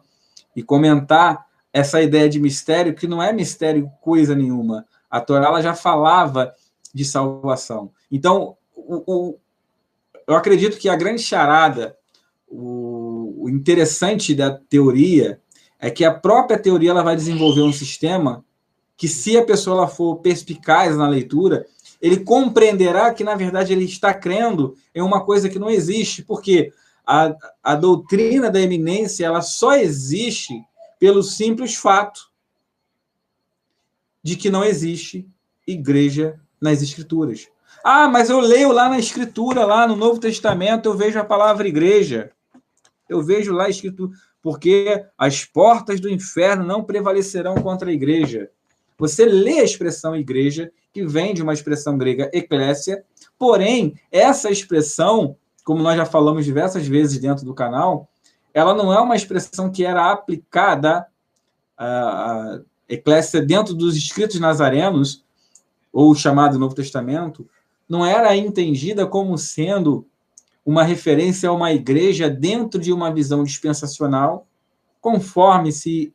e comentar essa ideia de mistério, que não é mistério coisa nenhuma. A Torá ela já falava de salvação. Então, eu acredito que a grande charada, o interessante da teoria, é que a própria teoria ela vai desenvolver um sistema que, se a pessoa ela for perspicaz na leitura, ele compreenderá que, na verdade, ele está crendo em uma coisa que não existe. Por quê? a doutrina da eminência ela só existe pelo simples fato de que não existe igreja nas Escrituras. Ah, mas eu leio lá na Escritura, lá no Novo Testamento, eu vejo a palavra igreja. Eu vejo lá escrito, porque as portas do inferno não prevalecerão contra a igreja. Você lê a expressão igreja, que vem de uma expressão grega eclésia, porém, essa expressão, como nós já falamos diversas vezes dentro do canal, ela não é uma expressão que era aplicada a eclésia dentro dos escritos nazarenos, ou chamado Novo Testamento, não era entendida como sendo uma referência a uma igreja dentro de uma visão dispensacional, conforme se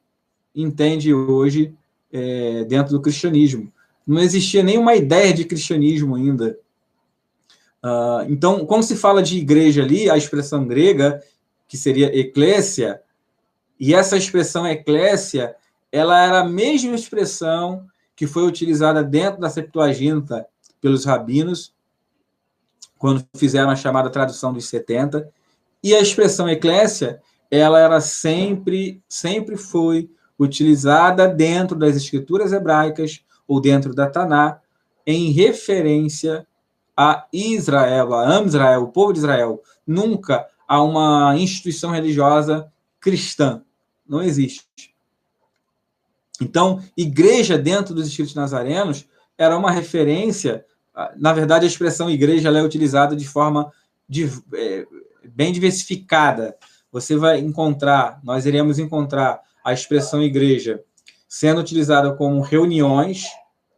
entende hoje dentro do cristianismo. Não existia nenhuma ideia de cristianismo ainda. Então, quando se fala de igreja ali, a expressão grega, que seria eclésia, e essa expressão eclésia, ela era a mesma expressão que foi utilizada dentro da Septuaginta pelos rabinos, quando fizeram a chamada tradução dos 70, e a expressão eclésia, ela era sempre foi utilizada dentro das escrituras hebraicas ou dentro da Taná, em referência a Israel, a Am-Israel, o povo de Israel, nunca a uma instituição religiosa cristã. Não existe. Então, igreja dentro dos escritos nazarenos era uma referência. Na verdade, a expressão igreja ela é utilizada de forma bem diversificada. Você vai encontrar, nós iremos encontrar a expressão igreja sendo utilizada como reuniões,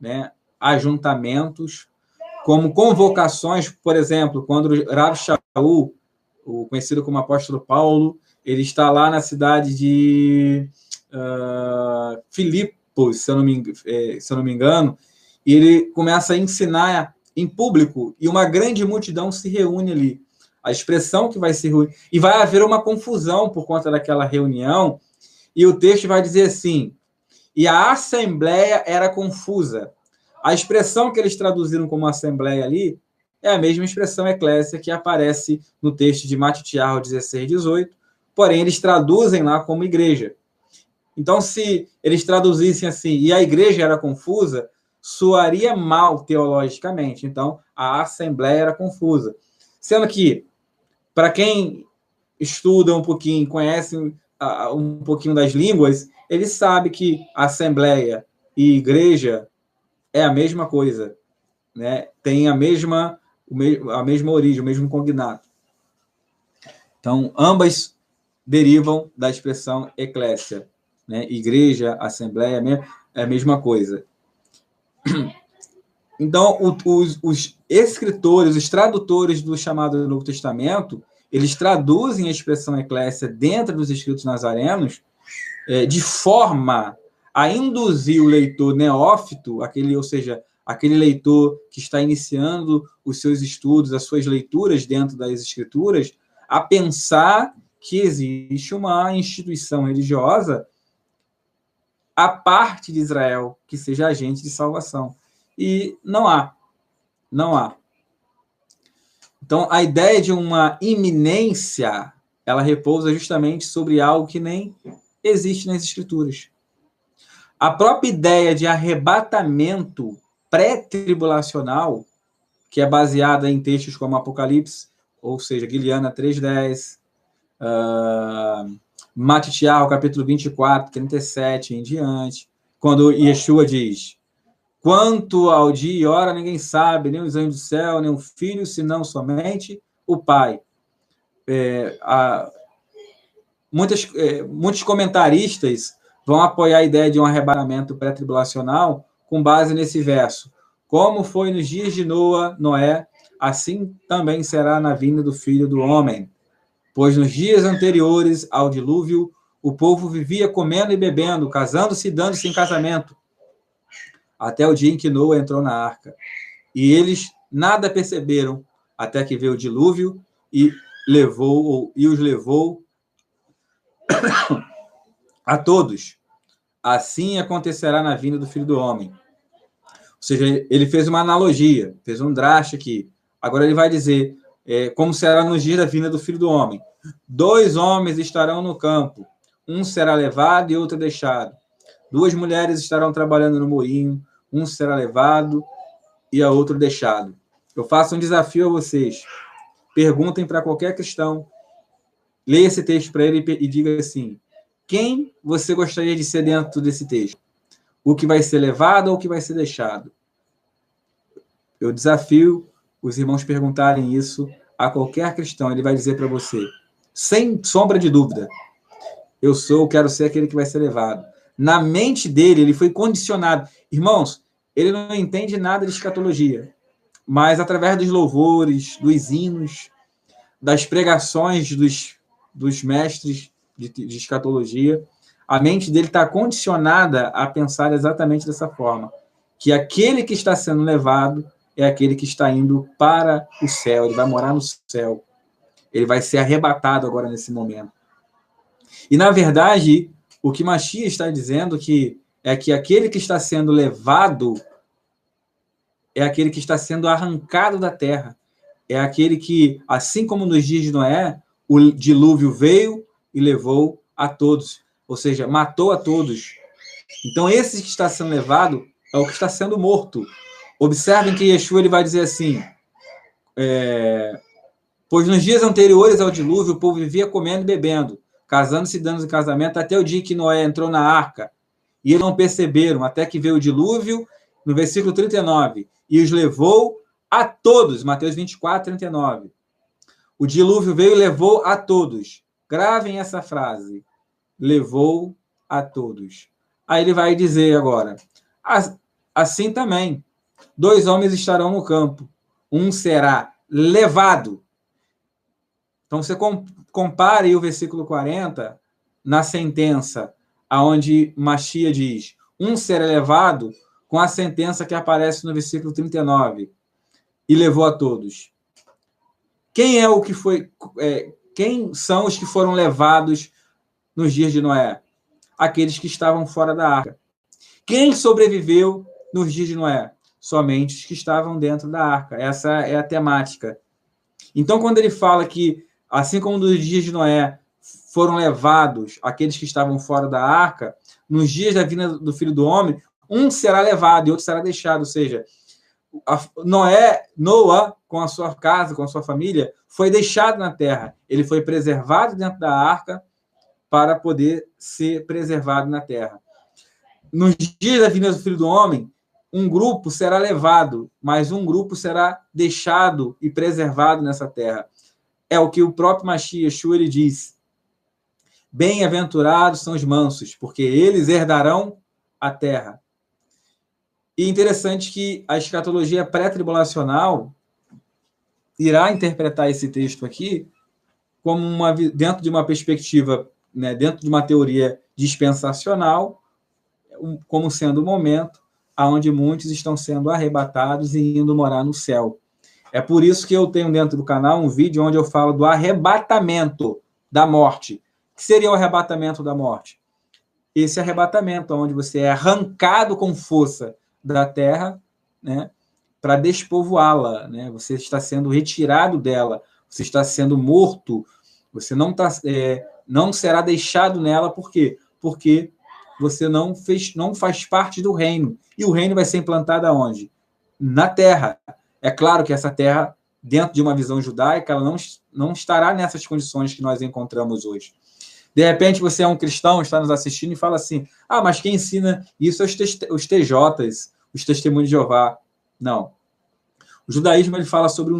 né, ajuntamentos, como convocações, por exemplo, quando o Rav Shaul, o conhecido como apóstolo Paulo, ele está lá na cidade de Filipos, se eu não me engano, e ele começa a ensinar em público, e uma grande multidão se reúne ali. A expressão que vai se reunir, e vai haver uma confusão por conta daquela reunião, e o texto vai dizer assim, e a assembleia era confusa. A expressão que eles traduziram como assembleia ali é a mesma expressão eclésia que aparece no texto de Matitiarro 16:18, porém eles traduzem lá como igreja. Então, se eles traduzissem assim, e a igreja era confusa, soaria mal teologicamente. Então, a assembleia era confusa. Sendo que, para quem estuda um pouquinho, conhece um pouquinho das línguas, ele sabe que assembleia e igreja é a mesma coisa, né? Tem a mesma origem, o mesmo cognato. Então, ambas derivam da expressão eclésia, né? Igreja, assembleia, é a mesma coisa. Então, os escritores, os tradutores do chamado Novo Testamento, eles traduzem a expressão eclésia dentro dos escritos nazarenos de forma a induzir o leitor neófito, ou seja, aquele leitor que está iniciando os seus estudos, as suas leituras dentro das escrituras, a pensar que existe uma instituição religiosa à parte de Israel que seja agente de salvação. E não há. Não há. Então, a ideia de uma iminência, ela repousa justamente sobre algo que nem existe nas Escrituras. A própria ideia de arrebatamento pré-tribulacional, que é baseada em textos como Apocalipse, ou seja, Guiliana 3:10, Matitiarro, capítulo 24, 37 em diante, quando Yeshua diz: quanto ao dia e hora, ninguém sabe, nem os anjos do céu, nem o Filho, senão somente o Pai. Muitos comentaristas vão apoiar a ideia de um arrebatamento pré-tribulacional com base nesse verso. Como foi nos dias de Noé, assim também será na vinda do Filho do Homem. Pois nos dias anteriores ao dilúvio, o povo vivia comendo e bebendo, casando-se e dando-se em casamento, até o dia em que Noé entrou na arca. E eles nada perceberam, até que veio o dilúvio e os levou a todos. Assim acontecerá na vinda do Filho do Homem. Ou seja, ele fez uma analogia, fez um draste aqui. Agora ele vai dizer como será nos dias da vinda do Filho do Homem. 2 homens estarão no campo, um será levado e outro deixado. 2 mulheres estarão trabalhando no moinho, um será levado e a outro deixado. Eu faço um desafio a vocês. Perguntem para qualquer cristão, leia esse texto para ele e diga assim: quem você gostaria de ser dentro desse texto? O que vai ser levado ou o que vai ser deixado? Eu desafio os irmãos perguntarem isso a qualquer cristão. Ele vai dizer para você, sem sombra de dúvida, quero ser aquele que vai ser levado. Na mente dele, ele foi condicionado. Irmãos, ele não entende nada de escatologia, mas através dos louvores, dos hinos, das pregações dos mestres de escatologia, a mente dele está condicionada a pensar exatamente dessa forma, que aquele que está sendo levado é aquele que está indo para o céu, ele vai morar no céu, ele vai ser arrebatado agora nesse momento. E, na verdade, o que Mashiach está dizendo é que aquele que está sendo levado é aquele que está sendo arrancado da terra, é aquele que, assim como nos dias de Noé, o dilúvio veio e levou a todos, ou seja, matou a todos. Então, esse que está sendo levado é o que está sendo morto. Observem que Yeshua ele vai dizer assim, pois nos dias anteriores ao dilúvio, o povo vivia comendo e bebendo, casando-se e dando em casamento, até o dia que Noé entrou na arca. E eles não perceberam, até que veio o dilúvio, no versículo 39, e os levou a todos, Mateus 24, 39. O dilúvio veio e levou a todos. Gravem essa frase. Levou a todos. Aí ele vai dizer agora, assim também, 2 homens estarão no campo, um será levado. Então você compare o versículo 40 na sentença, aonde Mashiach diz, um será levado, com a sentença que aparece no versículo 39, e levou a todos. Quem é o que foi? Quem são os que foram levados nos dias de Noé? Aqueles que estavam fora da arca. Quem sobreviveu nos dias de Noé? Somente os que estavam dentro da arca. Essa é a temática. Então, quando ele fala que, assim como nos dias de Noé foram levados aqueles que estavam fora da arca, nos dias da vinda do Filho do Homem, um será levado e outro será deixado. Ou seja, Noé, com a sua casa, com a sua família, foi deixado na terra. Ele foi preservado dentro da arca para poder ser preservado na terra. Nos dias da vinda do Filho do Homem, um grupo será levado, mas um grupo será deixado e preservado nessa terra. É o que o próprio Mashiach Yeshua ele diz. Bem-aventurados são os mansos, porque eles herdarão a terra. E interessante que a escatologia pré-tribulacional irá interpretar esse texto aqui como dentro de uma perspectiva, né, dentro de uma teoria dispensacional, como sendo o momento onde muitos estão sendo arrebatados e indo morar no céu. É por isso que eu tenho dentro do canal um vídeo onde eu falo do arrebatamento da morte. O que seria o arrebatamento da morte? Esse arrebatamento, onde você é arrancado com força da terra, né, para despovoá-la, né? Você está sendo retirado dela, você está sendo morto, você não será deixado nela, por quê? Porque você não faz parte do reino, e o reino vai ser implantado aonde? Na terra. É claro que essa terra, dentro de uma visão judaica, ela não estará nessas condições que nós encontramos hoje. De repente, você é um cristão, está nos assistindo e fala assim, mas quem ensina isso é os TJs, os testemunhos de Jeová. Não. O judaísmo ele fala sobre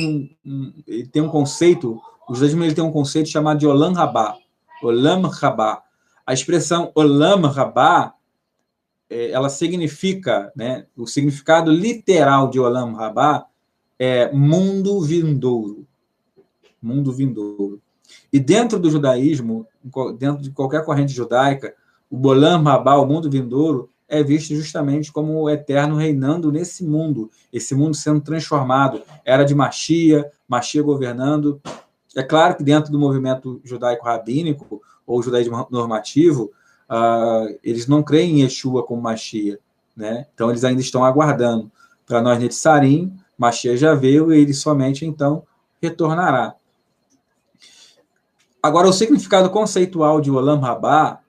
ele tem um conceito, o judaísmo ele tem um conceito chamado de Olam Rabá. Olam Rabá. A expressão Olam Rabá, ela significa, né, o significado literal de Olam Rabá é mundo vindouro. Mundo vindouro. E dentro do judaísmo, dentro de qualquer corrente judaica, o Olam Rabá, o mundo vindouro, é visto justamente como o eterno reinando nesse mundo, esse mundo sendo transformado. Era de Mashiach governando. É claro que dentro do movimento judaico-rabínico, ou judaísmo normativo, eles não creem em Yeshua como Mashiach, né? Então, eles ainda estão aguardando. Para nós, Netzarim, Mashiach já veio e ele somente, então, retornará. Agora, o significado conceitual de Olam Rabá,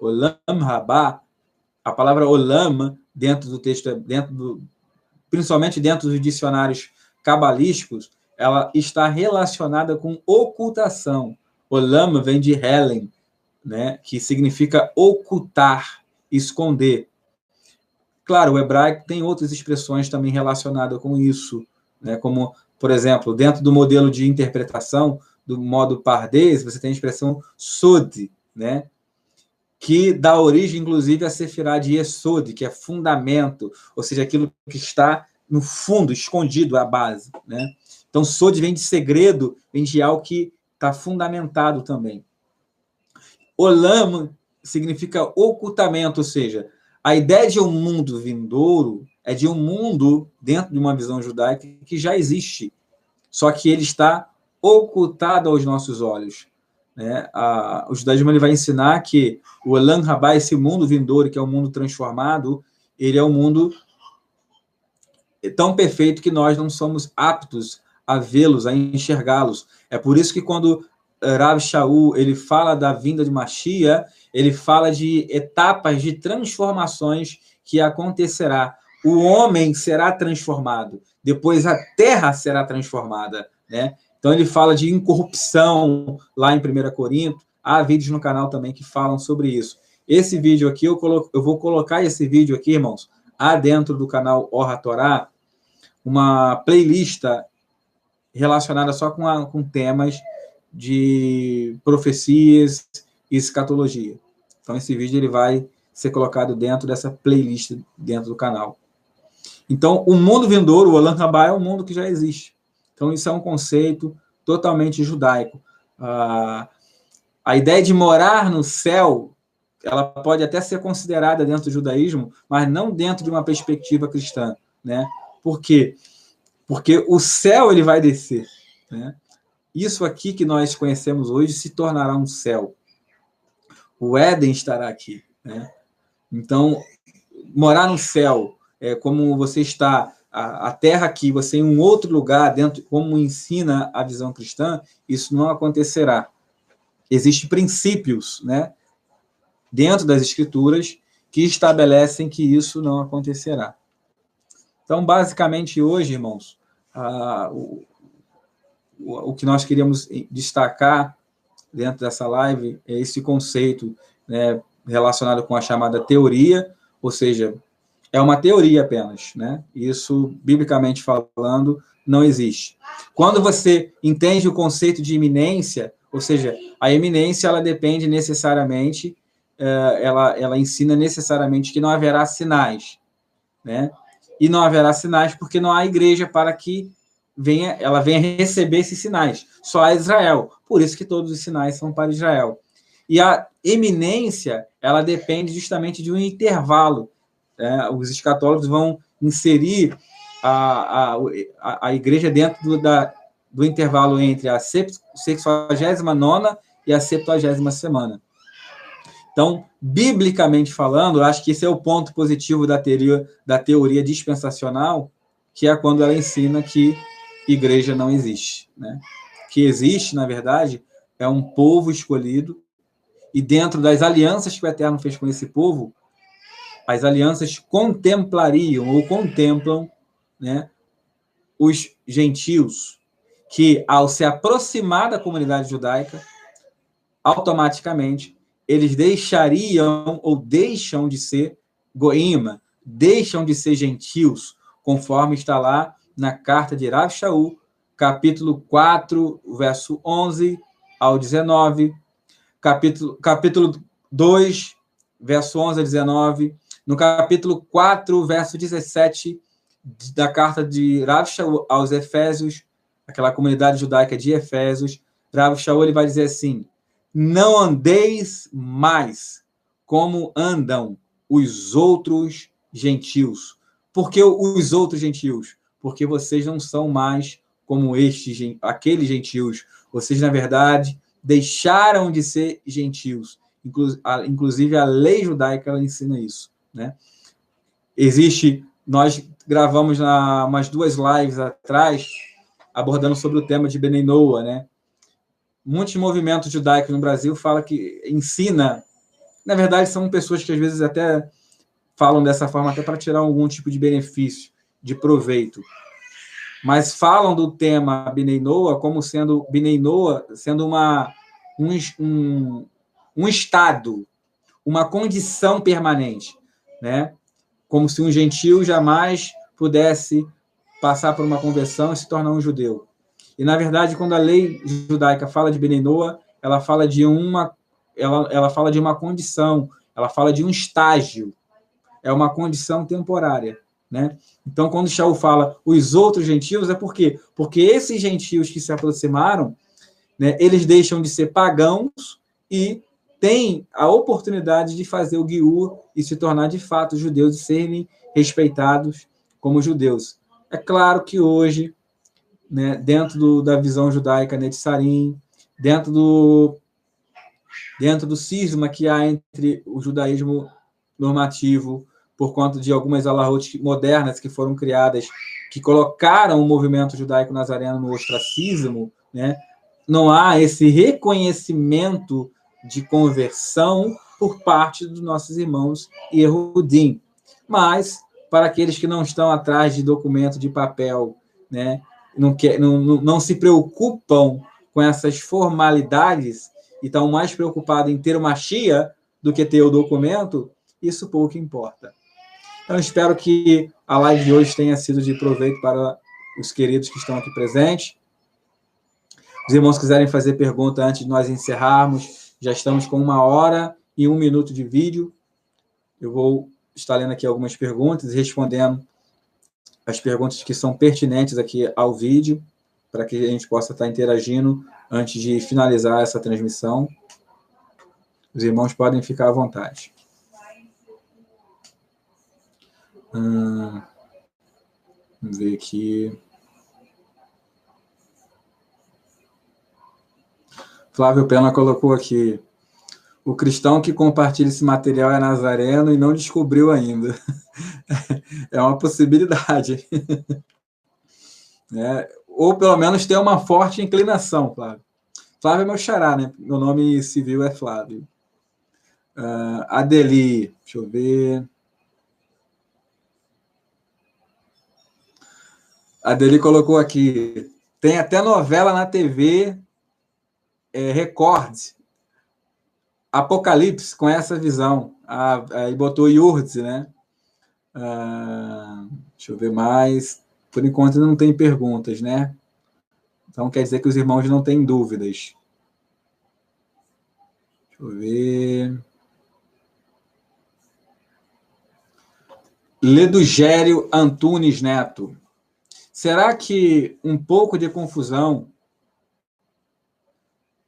a palavra Olam, dentro do texto, principalmente dentro dos dicionários cabalísticos, ela está relacionada com ocultação. Olam vem de Helen, né, que significa ocultar, esconder. Claro, o hebraico tem outras expressões também relacionadas com isso, né, como, por exemplo, dentro do modelo de interpretação, do modo pardês, você tem a expressão sod, né, que dá origem, inclusive, a Sefirá de Yesod, que é fundamento, ou seja, aquilo que está no fundo, escondido, a base, né? Então, Sod vem de segredo, vem de algo que está fundamentado também. Olam significa ocultamento, ou seja, a ideia de um mundo vindouro é de um mundo, dentro de uma visão judaica, que já existe, só que ele está ocultado aos nossos olhos. Né? O judaísmo ele vai ensinar que o Olam Rabá, esse mundo vindouro, que é um mundo transformado, ele é um mundo tão perfeito que nós não somos aptos a vê-los, a enxergá-los. É por isso que quando Rav Shaul ele fala da vinda de Mashiach, ele fala de etapas de transformações que acontecerá. O homem será transformado, depois a terra será transformada, né? Então ele fala de incorrupção lá em 1 Coríntios. Há vídeos no canal também que falam sobre isso. Esse vídeo aqui, eu vou colocar esse vídeo aqui, irmãos, dentro do canal Or HaTorá, uma playlist relacionada só com temas de profecias e escatologia. Então, esse vídeo ele vai ser colocado dentro dessa playlist dentro do canal. Então, o mundo vindouro, o Olam Rabá, é um mundo que já existe. Então, isso é um conceito totalmente judaico. A ideia de morar no céu, ela pode até ser considerada dentro do judaísmo, mas não dentro de uma perspectiva cristã, né? Por quê? Porque o céu ele vai descer, né? Isso aqui que nós conhecemos hoje se tornará um céu. O Éden estará aqui, né? Então, morar no céu é como você está, a terra aqui, você em um outro lugar, dentro, como ensina a visão cristã, isso não acontecerá. Existem princípios, né, dentro das escrituras que estabelecem que isso não acontecerá. Então, basicamente, hoje, irmãos, o que nós queríamos destacar dentro dessa live é esse conceito, né, relacionado com a chamada teoria, ou seja, é uma teoria apenas, né? Isso, biblicamente falando, não existe. Quando você entende o conceito de iminência, ou seja, a iminência ela depende necessariamente, ela ensina necessariamente que não haverá sinais, né? E não haverá sinais porque não há igreja para que ela venha receber esses sinais. Só há Israel. Por isso que todos os sinais são para Israel. E a eminência, ela depende justamente de um intervalo. Os escatólogos vão inserir a igreja dentro do intervalo entre a 69ª e a 70ª semana. Então, biblicamente falando, eu acho que esse é o ponto positivo da teoria dispensacional, que é quando ela ensina que igreja não existe, né? Que existe, na verdade, é um povo escolhido, e dentro das alianças que o Eterno fez com esse povo, as alianças contemplariam ou contemplam, né, os gentios, que ao se aproximar da comunidade judaica, automaticamente eles deixariam ou deixam de ser goim, deixam de ser gentios, conforme está lá na carta de Rav Shaul, capítulo 4, verso 11 ao 19, capítulo 2, verso 11 a 19, no capítulo 4, verso 17, da carta de Rav Shaul aos Efésios, aquela comunidade judaica de Efésios, Rav Shaul ele vai dizer assim: não andeis mais como andam os outros gentios. Por que os outros gentios? Porque vocês não são mais como aqueles gentios. Vocês, na verdade, deixaram de ser gentios. Inclusive, a lei judaica ela ensina isso, né? Nós gravamos umas 2 lives atrás, abordando sobre o tema de Benei Noa, né? muitos movimentos judaicos no Brasil fala que ensina, na verdade são pessoas que às vezes até falam dessa forma até para tirar algum tipo de benefício, de proveito, mas falam do tema Bnei Noah como sendo Bnei Noah sendo um estado, uma condição permanente, né? Como se um gentio jamais pudesse passar por uma conversão e se tornar um judeu. E, na verdade, quando a lei judaica fala de Bnei Noah, ela fala de uma condição, ela fala de um estágio, é uma condição temporária, né? Então, quando Shaul fala os outros gentios, é por quê? Porque esses gentios que se aproximaram, né, eles deixam de ser pagãos e têm a oportunidade de fazer o Giur e se tornar de fato judeus e serem respeitados como judeus. É claro que hoje, né, dentro da visão judaica Netzarim, dentro do cisma que há entre o judaísmo normativo, por conta de algumas alahot modernas que foram criadas, que colocaram o movimento judaico nazareno no ostracismo, né? Não há esse reconhecimento de conversão por parte dos nossos irmãos Yehudim. Mas, para aqueles que não estão atrás de documento de papel, né? Não se preocupam com essas formalidades e estão mais preocupados em ter uma Shia do que ter o documento, isso pouco importa. Então, espero que a live de hoje tenha sido de proveito para os queridos que estão aqui presentes. Os irmãos quiserem fazer pergunta antes de nós encerrarmos, já estamos com 1 hora e 1 minuto de vídeo. Eu vou estar lendo aqui algumas perguntas e respondendo as perguntas que são pertinentes aqui ao vídeo, para que a gente possa estar interagindo antes de finalizar essa transmissão. Os irmãos podem ficar à vontade. Vamos ver aqui. Flávio Pena colocou aqui: o cristão que compartilha esse material é nazareno e não descobriu ainda. É uma possibilidade. Ou pelo menos ter uma forte inclinação, Flávio. Flávio é meu xará, né? Meu nome civil é Flávio. Adeli, deixa eu ver. Adeli colocou aqui: tem até novela na TV Record, Apocalipse, com essa visão. Aí botou Yurtz, né? Deixa eu ver mais. Por enquanto não tem perguntas, né? Então quer dizer que os irmãos não têm dúvidas. Deixa eu ver. Ledugério Antunes Neto. Será que um pouco de confusão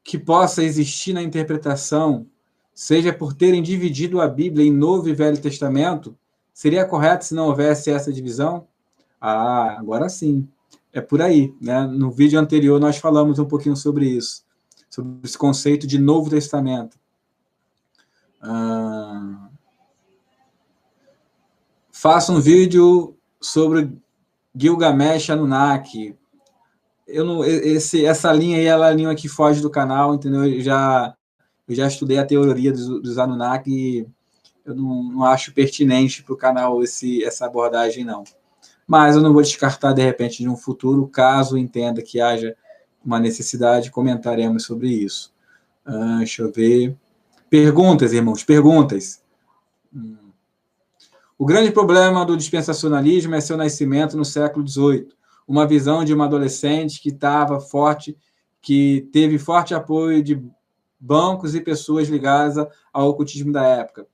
que possa existir na interpretação, seja por terem dividido a Bíblia em Novo e Velho Testamento, seria correto se não houvesse essa divisão? Agora sim. É por aí, né? No vídeo anterior nós falamos um pouquinho sobre isso, sobre esse conceito de Novo Testamento. Faça um vídeo sobre Gilgamesh Anunnaki. Essa linha aí, ela é a linha que foge do canal, entendeu? Eu já estudei a teoria dos Anunnaki e eu não acho pertinente para o canal essa abordagem, não. Mas eu não vou descartar, de repente, de um futuro, caso entenda que haja uma necessidade, comentaremos sobre isso. Deixa eu ver. Perguntas, irmãos, perguntas. O grande problema do dispensacionalismo é seu nascimento no século XVIII. Uma visão de uma adolescente que teve forte apoio de bancos e pessoas ligadas ao ocultismo da época.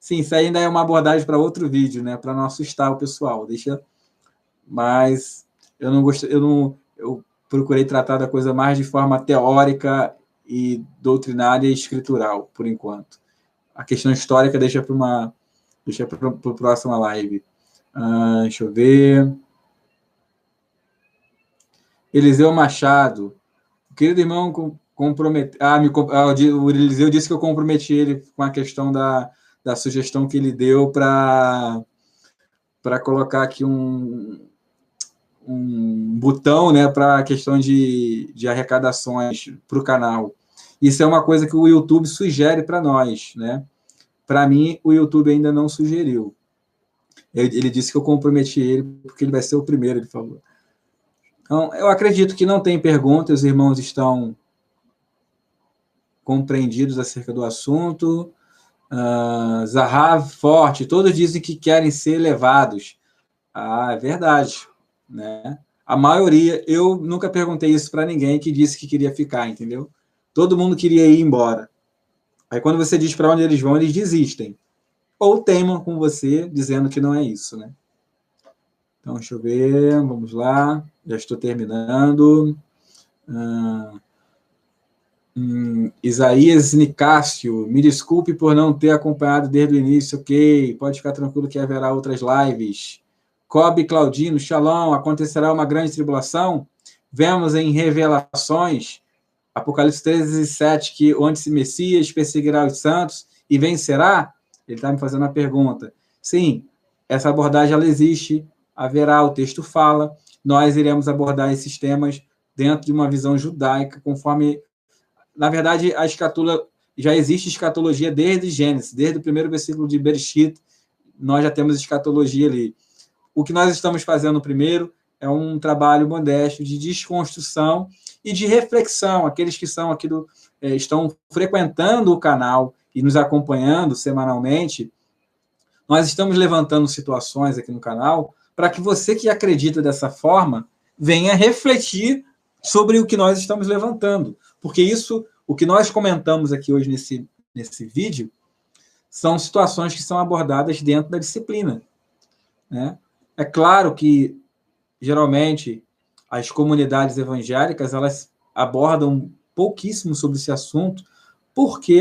Sim, isso ainda é uma abordagem para outro vídeo, né? Para não assustar o pessoal. Mas eu procurei tratar da coisa mais de forma teórica e doutrinária e escritural, por enquanto. A questão histórica deixa para a próxima live. Deixa eu ver. Eliseu Machado. O querido irmão comprometeu. O Eliseu disse que eu comprometi ele com a questão da sugestão que ele deu para colocar aqui um botão, né, para a questão de arrecadações para o canal. Isso é uma coisa que o YouTube sugere para nós, né? Para mim, o YouTube ainda não sugeriu. Ele disse que eu comprometi ele, porque ele vai ser o primeiro, ele falou. Então, eu acredito que não tem perguntas, os irmãos estão compreendidos acerca do assunto. Zahav, forte, todos dizem que querem ser levados. É verdade, né? A maioria, eu nunca perguntei isso para ninguém que disse que queria ficar, entendeu? Todo mundo queria ir embora. Aí quando você diz para onde eles vão, eles desistem. Ou teimam com você, dizendo que não é isso, né? Então, deixa eu ver, vamos lá. Já estou terminando. Isaías Nicásio, me desculpe por não ter acompanhado desde o início, ok, pode ficar tranquilo que haverá outras lives. Cobe Claudino, Shalom, acontecerá uma grande tribulação? Vemos em Revelações, Apocalipse 13:7, que o anti-Messias perseguirá os santos e vencerá? Ele está me fazendo uma pergunta. Sim, essa abordagem ela existe, haverá, o texto fala, nós iremos abordar esses temas dentro de uma visão judaica, conforme... Na verdade, já existe escatologia desde Gênesis, desde o primeiro versículo de Bereshit, nós já temos escatologia ali. O que nós estamos fazendo primeiro é um trabalho modesto de desconstrução e de reflexão. Aqueles que são estão frequentando o canal e nos acompanhando semanalmente, nós estamos levantando situações aqui no canal para que você que acredita dessa forma venha refletir sobre o que nós estamos levantando. Porque o que nós comentamos aqui hoje nesse vídeo, são situações que são abordadas dentro da disciplina, né? É claro que, geralmente, as comunidades evangélicas elas abordam pouquíssimo sobre esse assunto, porque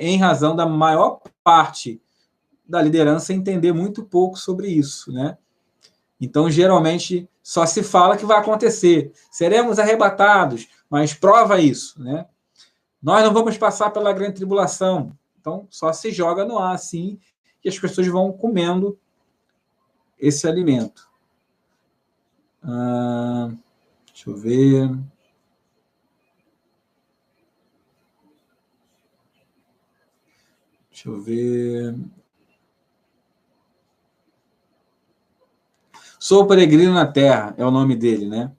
em razão da maior parte da liderança entender muito pouco sobre isso, né? Então, geralmente, só se fala que vai acontecer. Seremos arrebatados, mas prova isso, né? Nós não vamos passar pela grande tribulação. Então, só se joga no ar, assim, que as pessoas vão comendo esse alimento. Deixa eu ver. Deixa eu ver. Sou peregrino na terra, é o nome dele, né?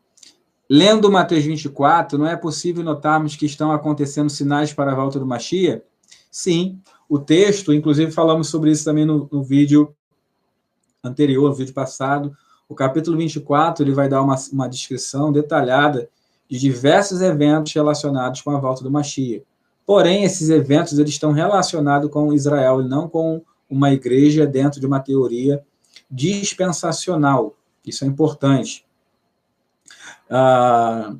Lendo Mateus 24, não é possível notarmos que estão acontecendo sinais para a volta do Mashiach? Sim, o texto, inclusive falamos sobre isso também no vídeo anterior, no vídeo passado. O capítulo 24 ele vai dar uma descrição detalhada de diversos eventos relacionados com a volta do Mashiach. Porém, esses eventos eles estão relacionados com Israel e não com uma igreja dentro de uma teoria dispensacional. Isso é importante. Há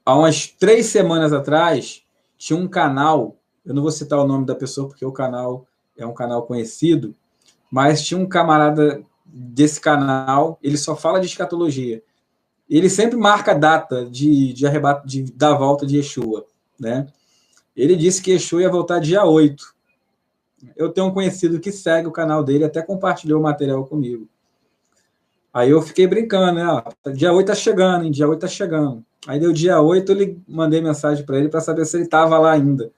umas 3 semanas atrás, tinha um canal, eu não vou citar o nome da pessoa porque o canal é um canal conhecido, mas tinha um camarada desse canal, ele só fala de escatologia. Ele sempre marca a data da volta de Yeshua, né? Ele disse que Yeshua ia voltar dia 8. Eu tenho um conhecido que segue o canal dele, até compartilhou o material comigo. Aí eu fiquei brincando, né? Dia 8 tá chegando, hein? Dia 8 tá chegando. Aí deu dia 8, eu mandei mensagem para ele para saber se ele estava lá ainda.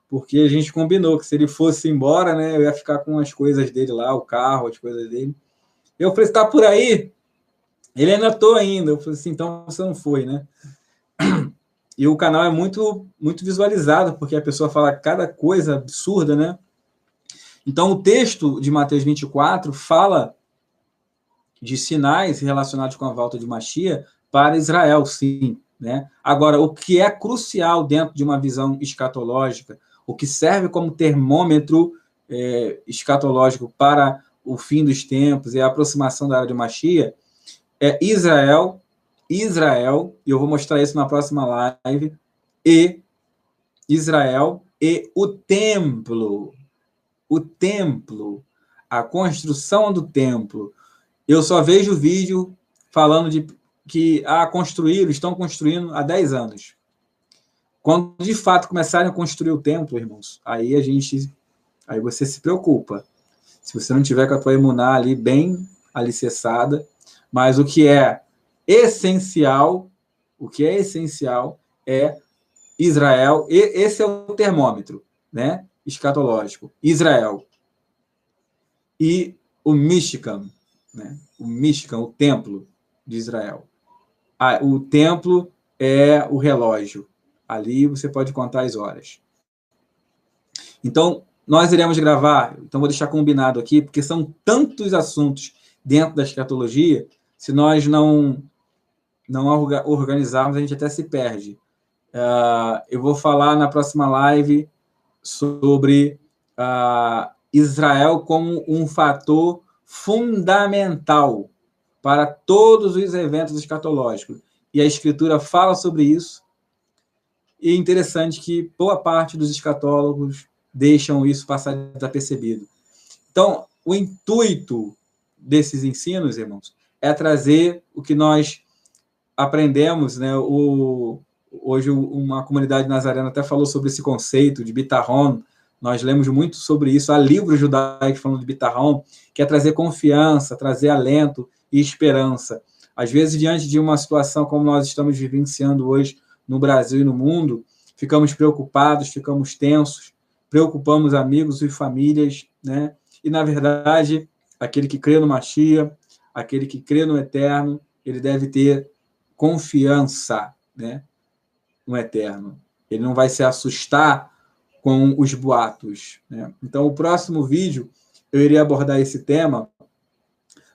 Porque a gente combinou que se ele fosse embora, né, eu ia ficar com as coisas dele lá, o carro, as coisas dele. Eu falei, você tá por aí? Ele ainda tô ainda. Eu falei assim, então você não foi, né? E o canal é muito, muito visualizado, porque a pessoa fala cada coisa absurda, né? Então, o texto de Mateus 24 fala de sinais relacionados com a volta de Mashiach para Israel, sim, né? Agora, o que é crucial dentro de uma visão escatológica, o que serve como termômetro escatológico para o fim dos tempos e a aproximação da era de Mashiach, é Israel, e eu vou mostrar isso na próxima live, e Israel e o templo, a construção do templo. Eu só vejo vídeo falando de que estão construindo há 10 anos. Quando de fato começarem a construir o templo, irmãos, aí você se preocupa. Se você não tiver com a tua emuná ali bem alicerçada, Mas o que é essencial é Israel, e esse é o termômetro, né, escatológico, Israel. E o Mishkan, né, o templo de Israel. O templo é o relógio. Ali você pode contar as horas. Então, nós iremos gravar, então vou deixar combinado aqui, porque são tantos assuntos dentro da escatologia, se nós não organizarmos, a gente até se perde. Eu vou falar na próxima live sobre Israel como um fator fundamental para todos os eventos escatológicos. E a Escritura fala sobre isso. E é interessante que boa parte dos escatólogos deixam isso passar desapercebido. Então, o intuito desses ensinos, irmãos, é trazer o que nós aprendemos, né? Hoje uma comunidade nazarena até falou sobre esse conceito de bitarron. Nós lemos muito sobre isso. Há livros judaicos falando de bitarron, que é trazer confiança, trazer alento e esperança. Às vezes, diante de uma situação como nós estamos vivenciando hoje no Brasil e no mundo, ficamos preocupados, ficamos tensos, preocupamos amigos e famílias, né? E, na verdade, aquele que crê no Mashiach, aquele que crê no Eterno, ele deve ter confiança, né, no Eterno. Ele não vai se assustar com os boatos, né? Então, o próximo vídeo, eu irei abordar esse tema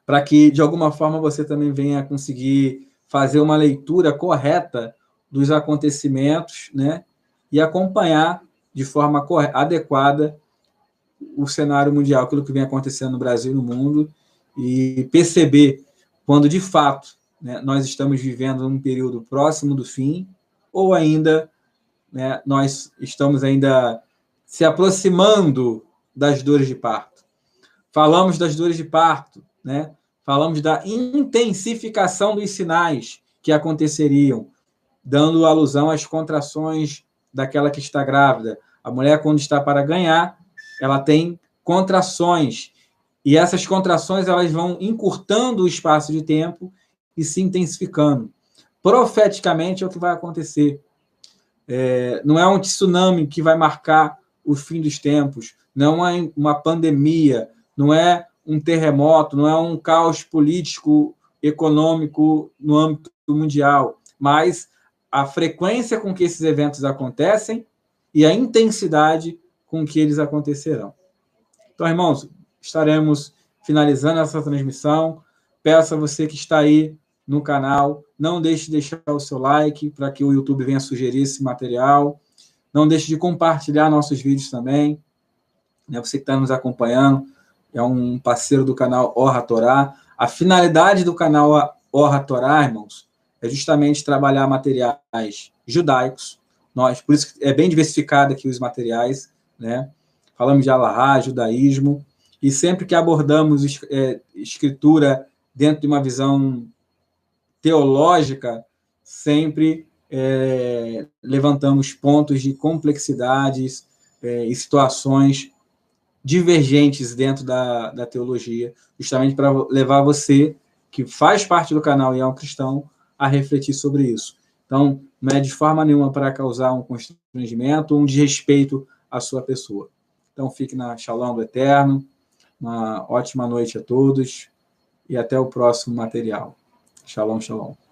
para que, de alguma forma, você também venha conseguir fazer uma leitura correta dos acontecimentos, né, e acompanhar de forma adequada o cenário mundial, aquilo que vem acontecendo no Brasil e no mundo, e perceber quando, de fato, né, nós estamos vivendo um período próximo do fim, ou ainda, né, nós estamos ainda se aproximando das dores de parto. Falamos das dores de parto, né? Falamos da intensificação dos sinais que aconteceriam, dando alusão às contrações daquela que está grávida. A mulher, quando está para ganhar, ela tem contrações, e essas contrações elas vão encurtando o espaço de tempo e se intensificando. Profeticamente é o que vai acontecer. Não é um tsunami que vai marcar o fim dos tempos, não é uma pandemia, não é um terremoto, não é um caos político, econômico no âmbito mundial, mas a frequência com que esses eventos acontecem e a intensidade com que eles acontecerão. Então, irmãos, estaremos finalizando essa transmissão. Peço a você que está aí no canal, não deixe de deixar o seu like para que o YouTube venha sugerir esse material. Não deixe de compartilhar nossos vídeos também. Você que está nos acompanhando é um parceiro do canal Or HaTorá. A finalidade do canal Or HaTorá, irmãos, é justamente trabalhar materiais judaicos. Por isso é bem diversificado aqui os materiais, né? Falamos de Alahá, judaísmo, e sempre que abordamos escritura dentro de uma visão teológica, sempre levantamos pontos de complexidades e situações divergentes dentro da teologia, justamente para levar você, que faz parte do canal e é um cristão, a refletir sobre isso. Então, não é de forma nenhuma para causar um constrangimento, um desrespeito à sua pessoa. Então, fique na Shalom do Eterno, uma ótima noite a todos e até o próximo material. Shalom, shalom.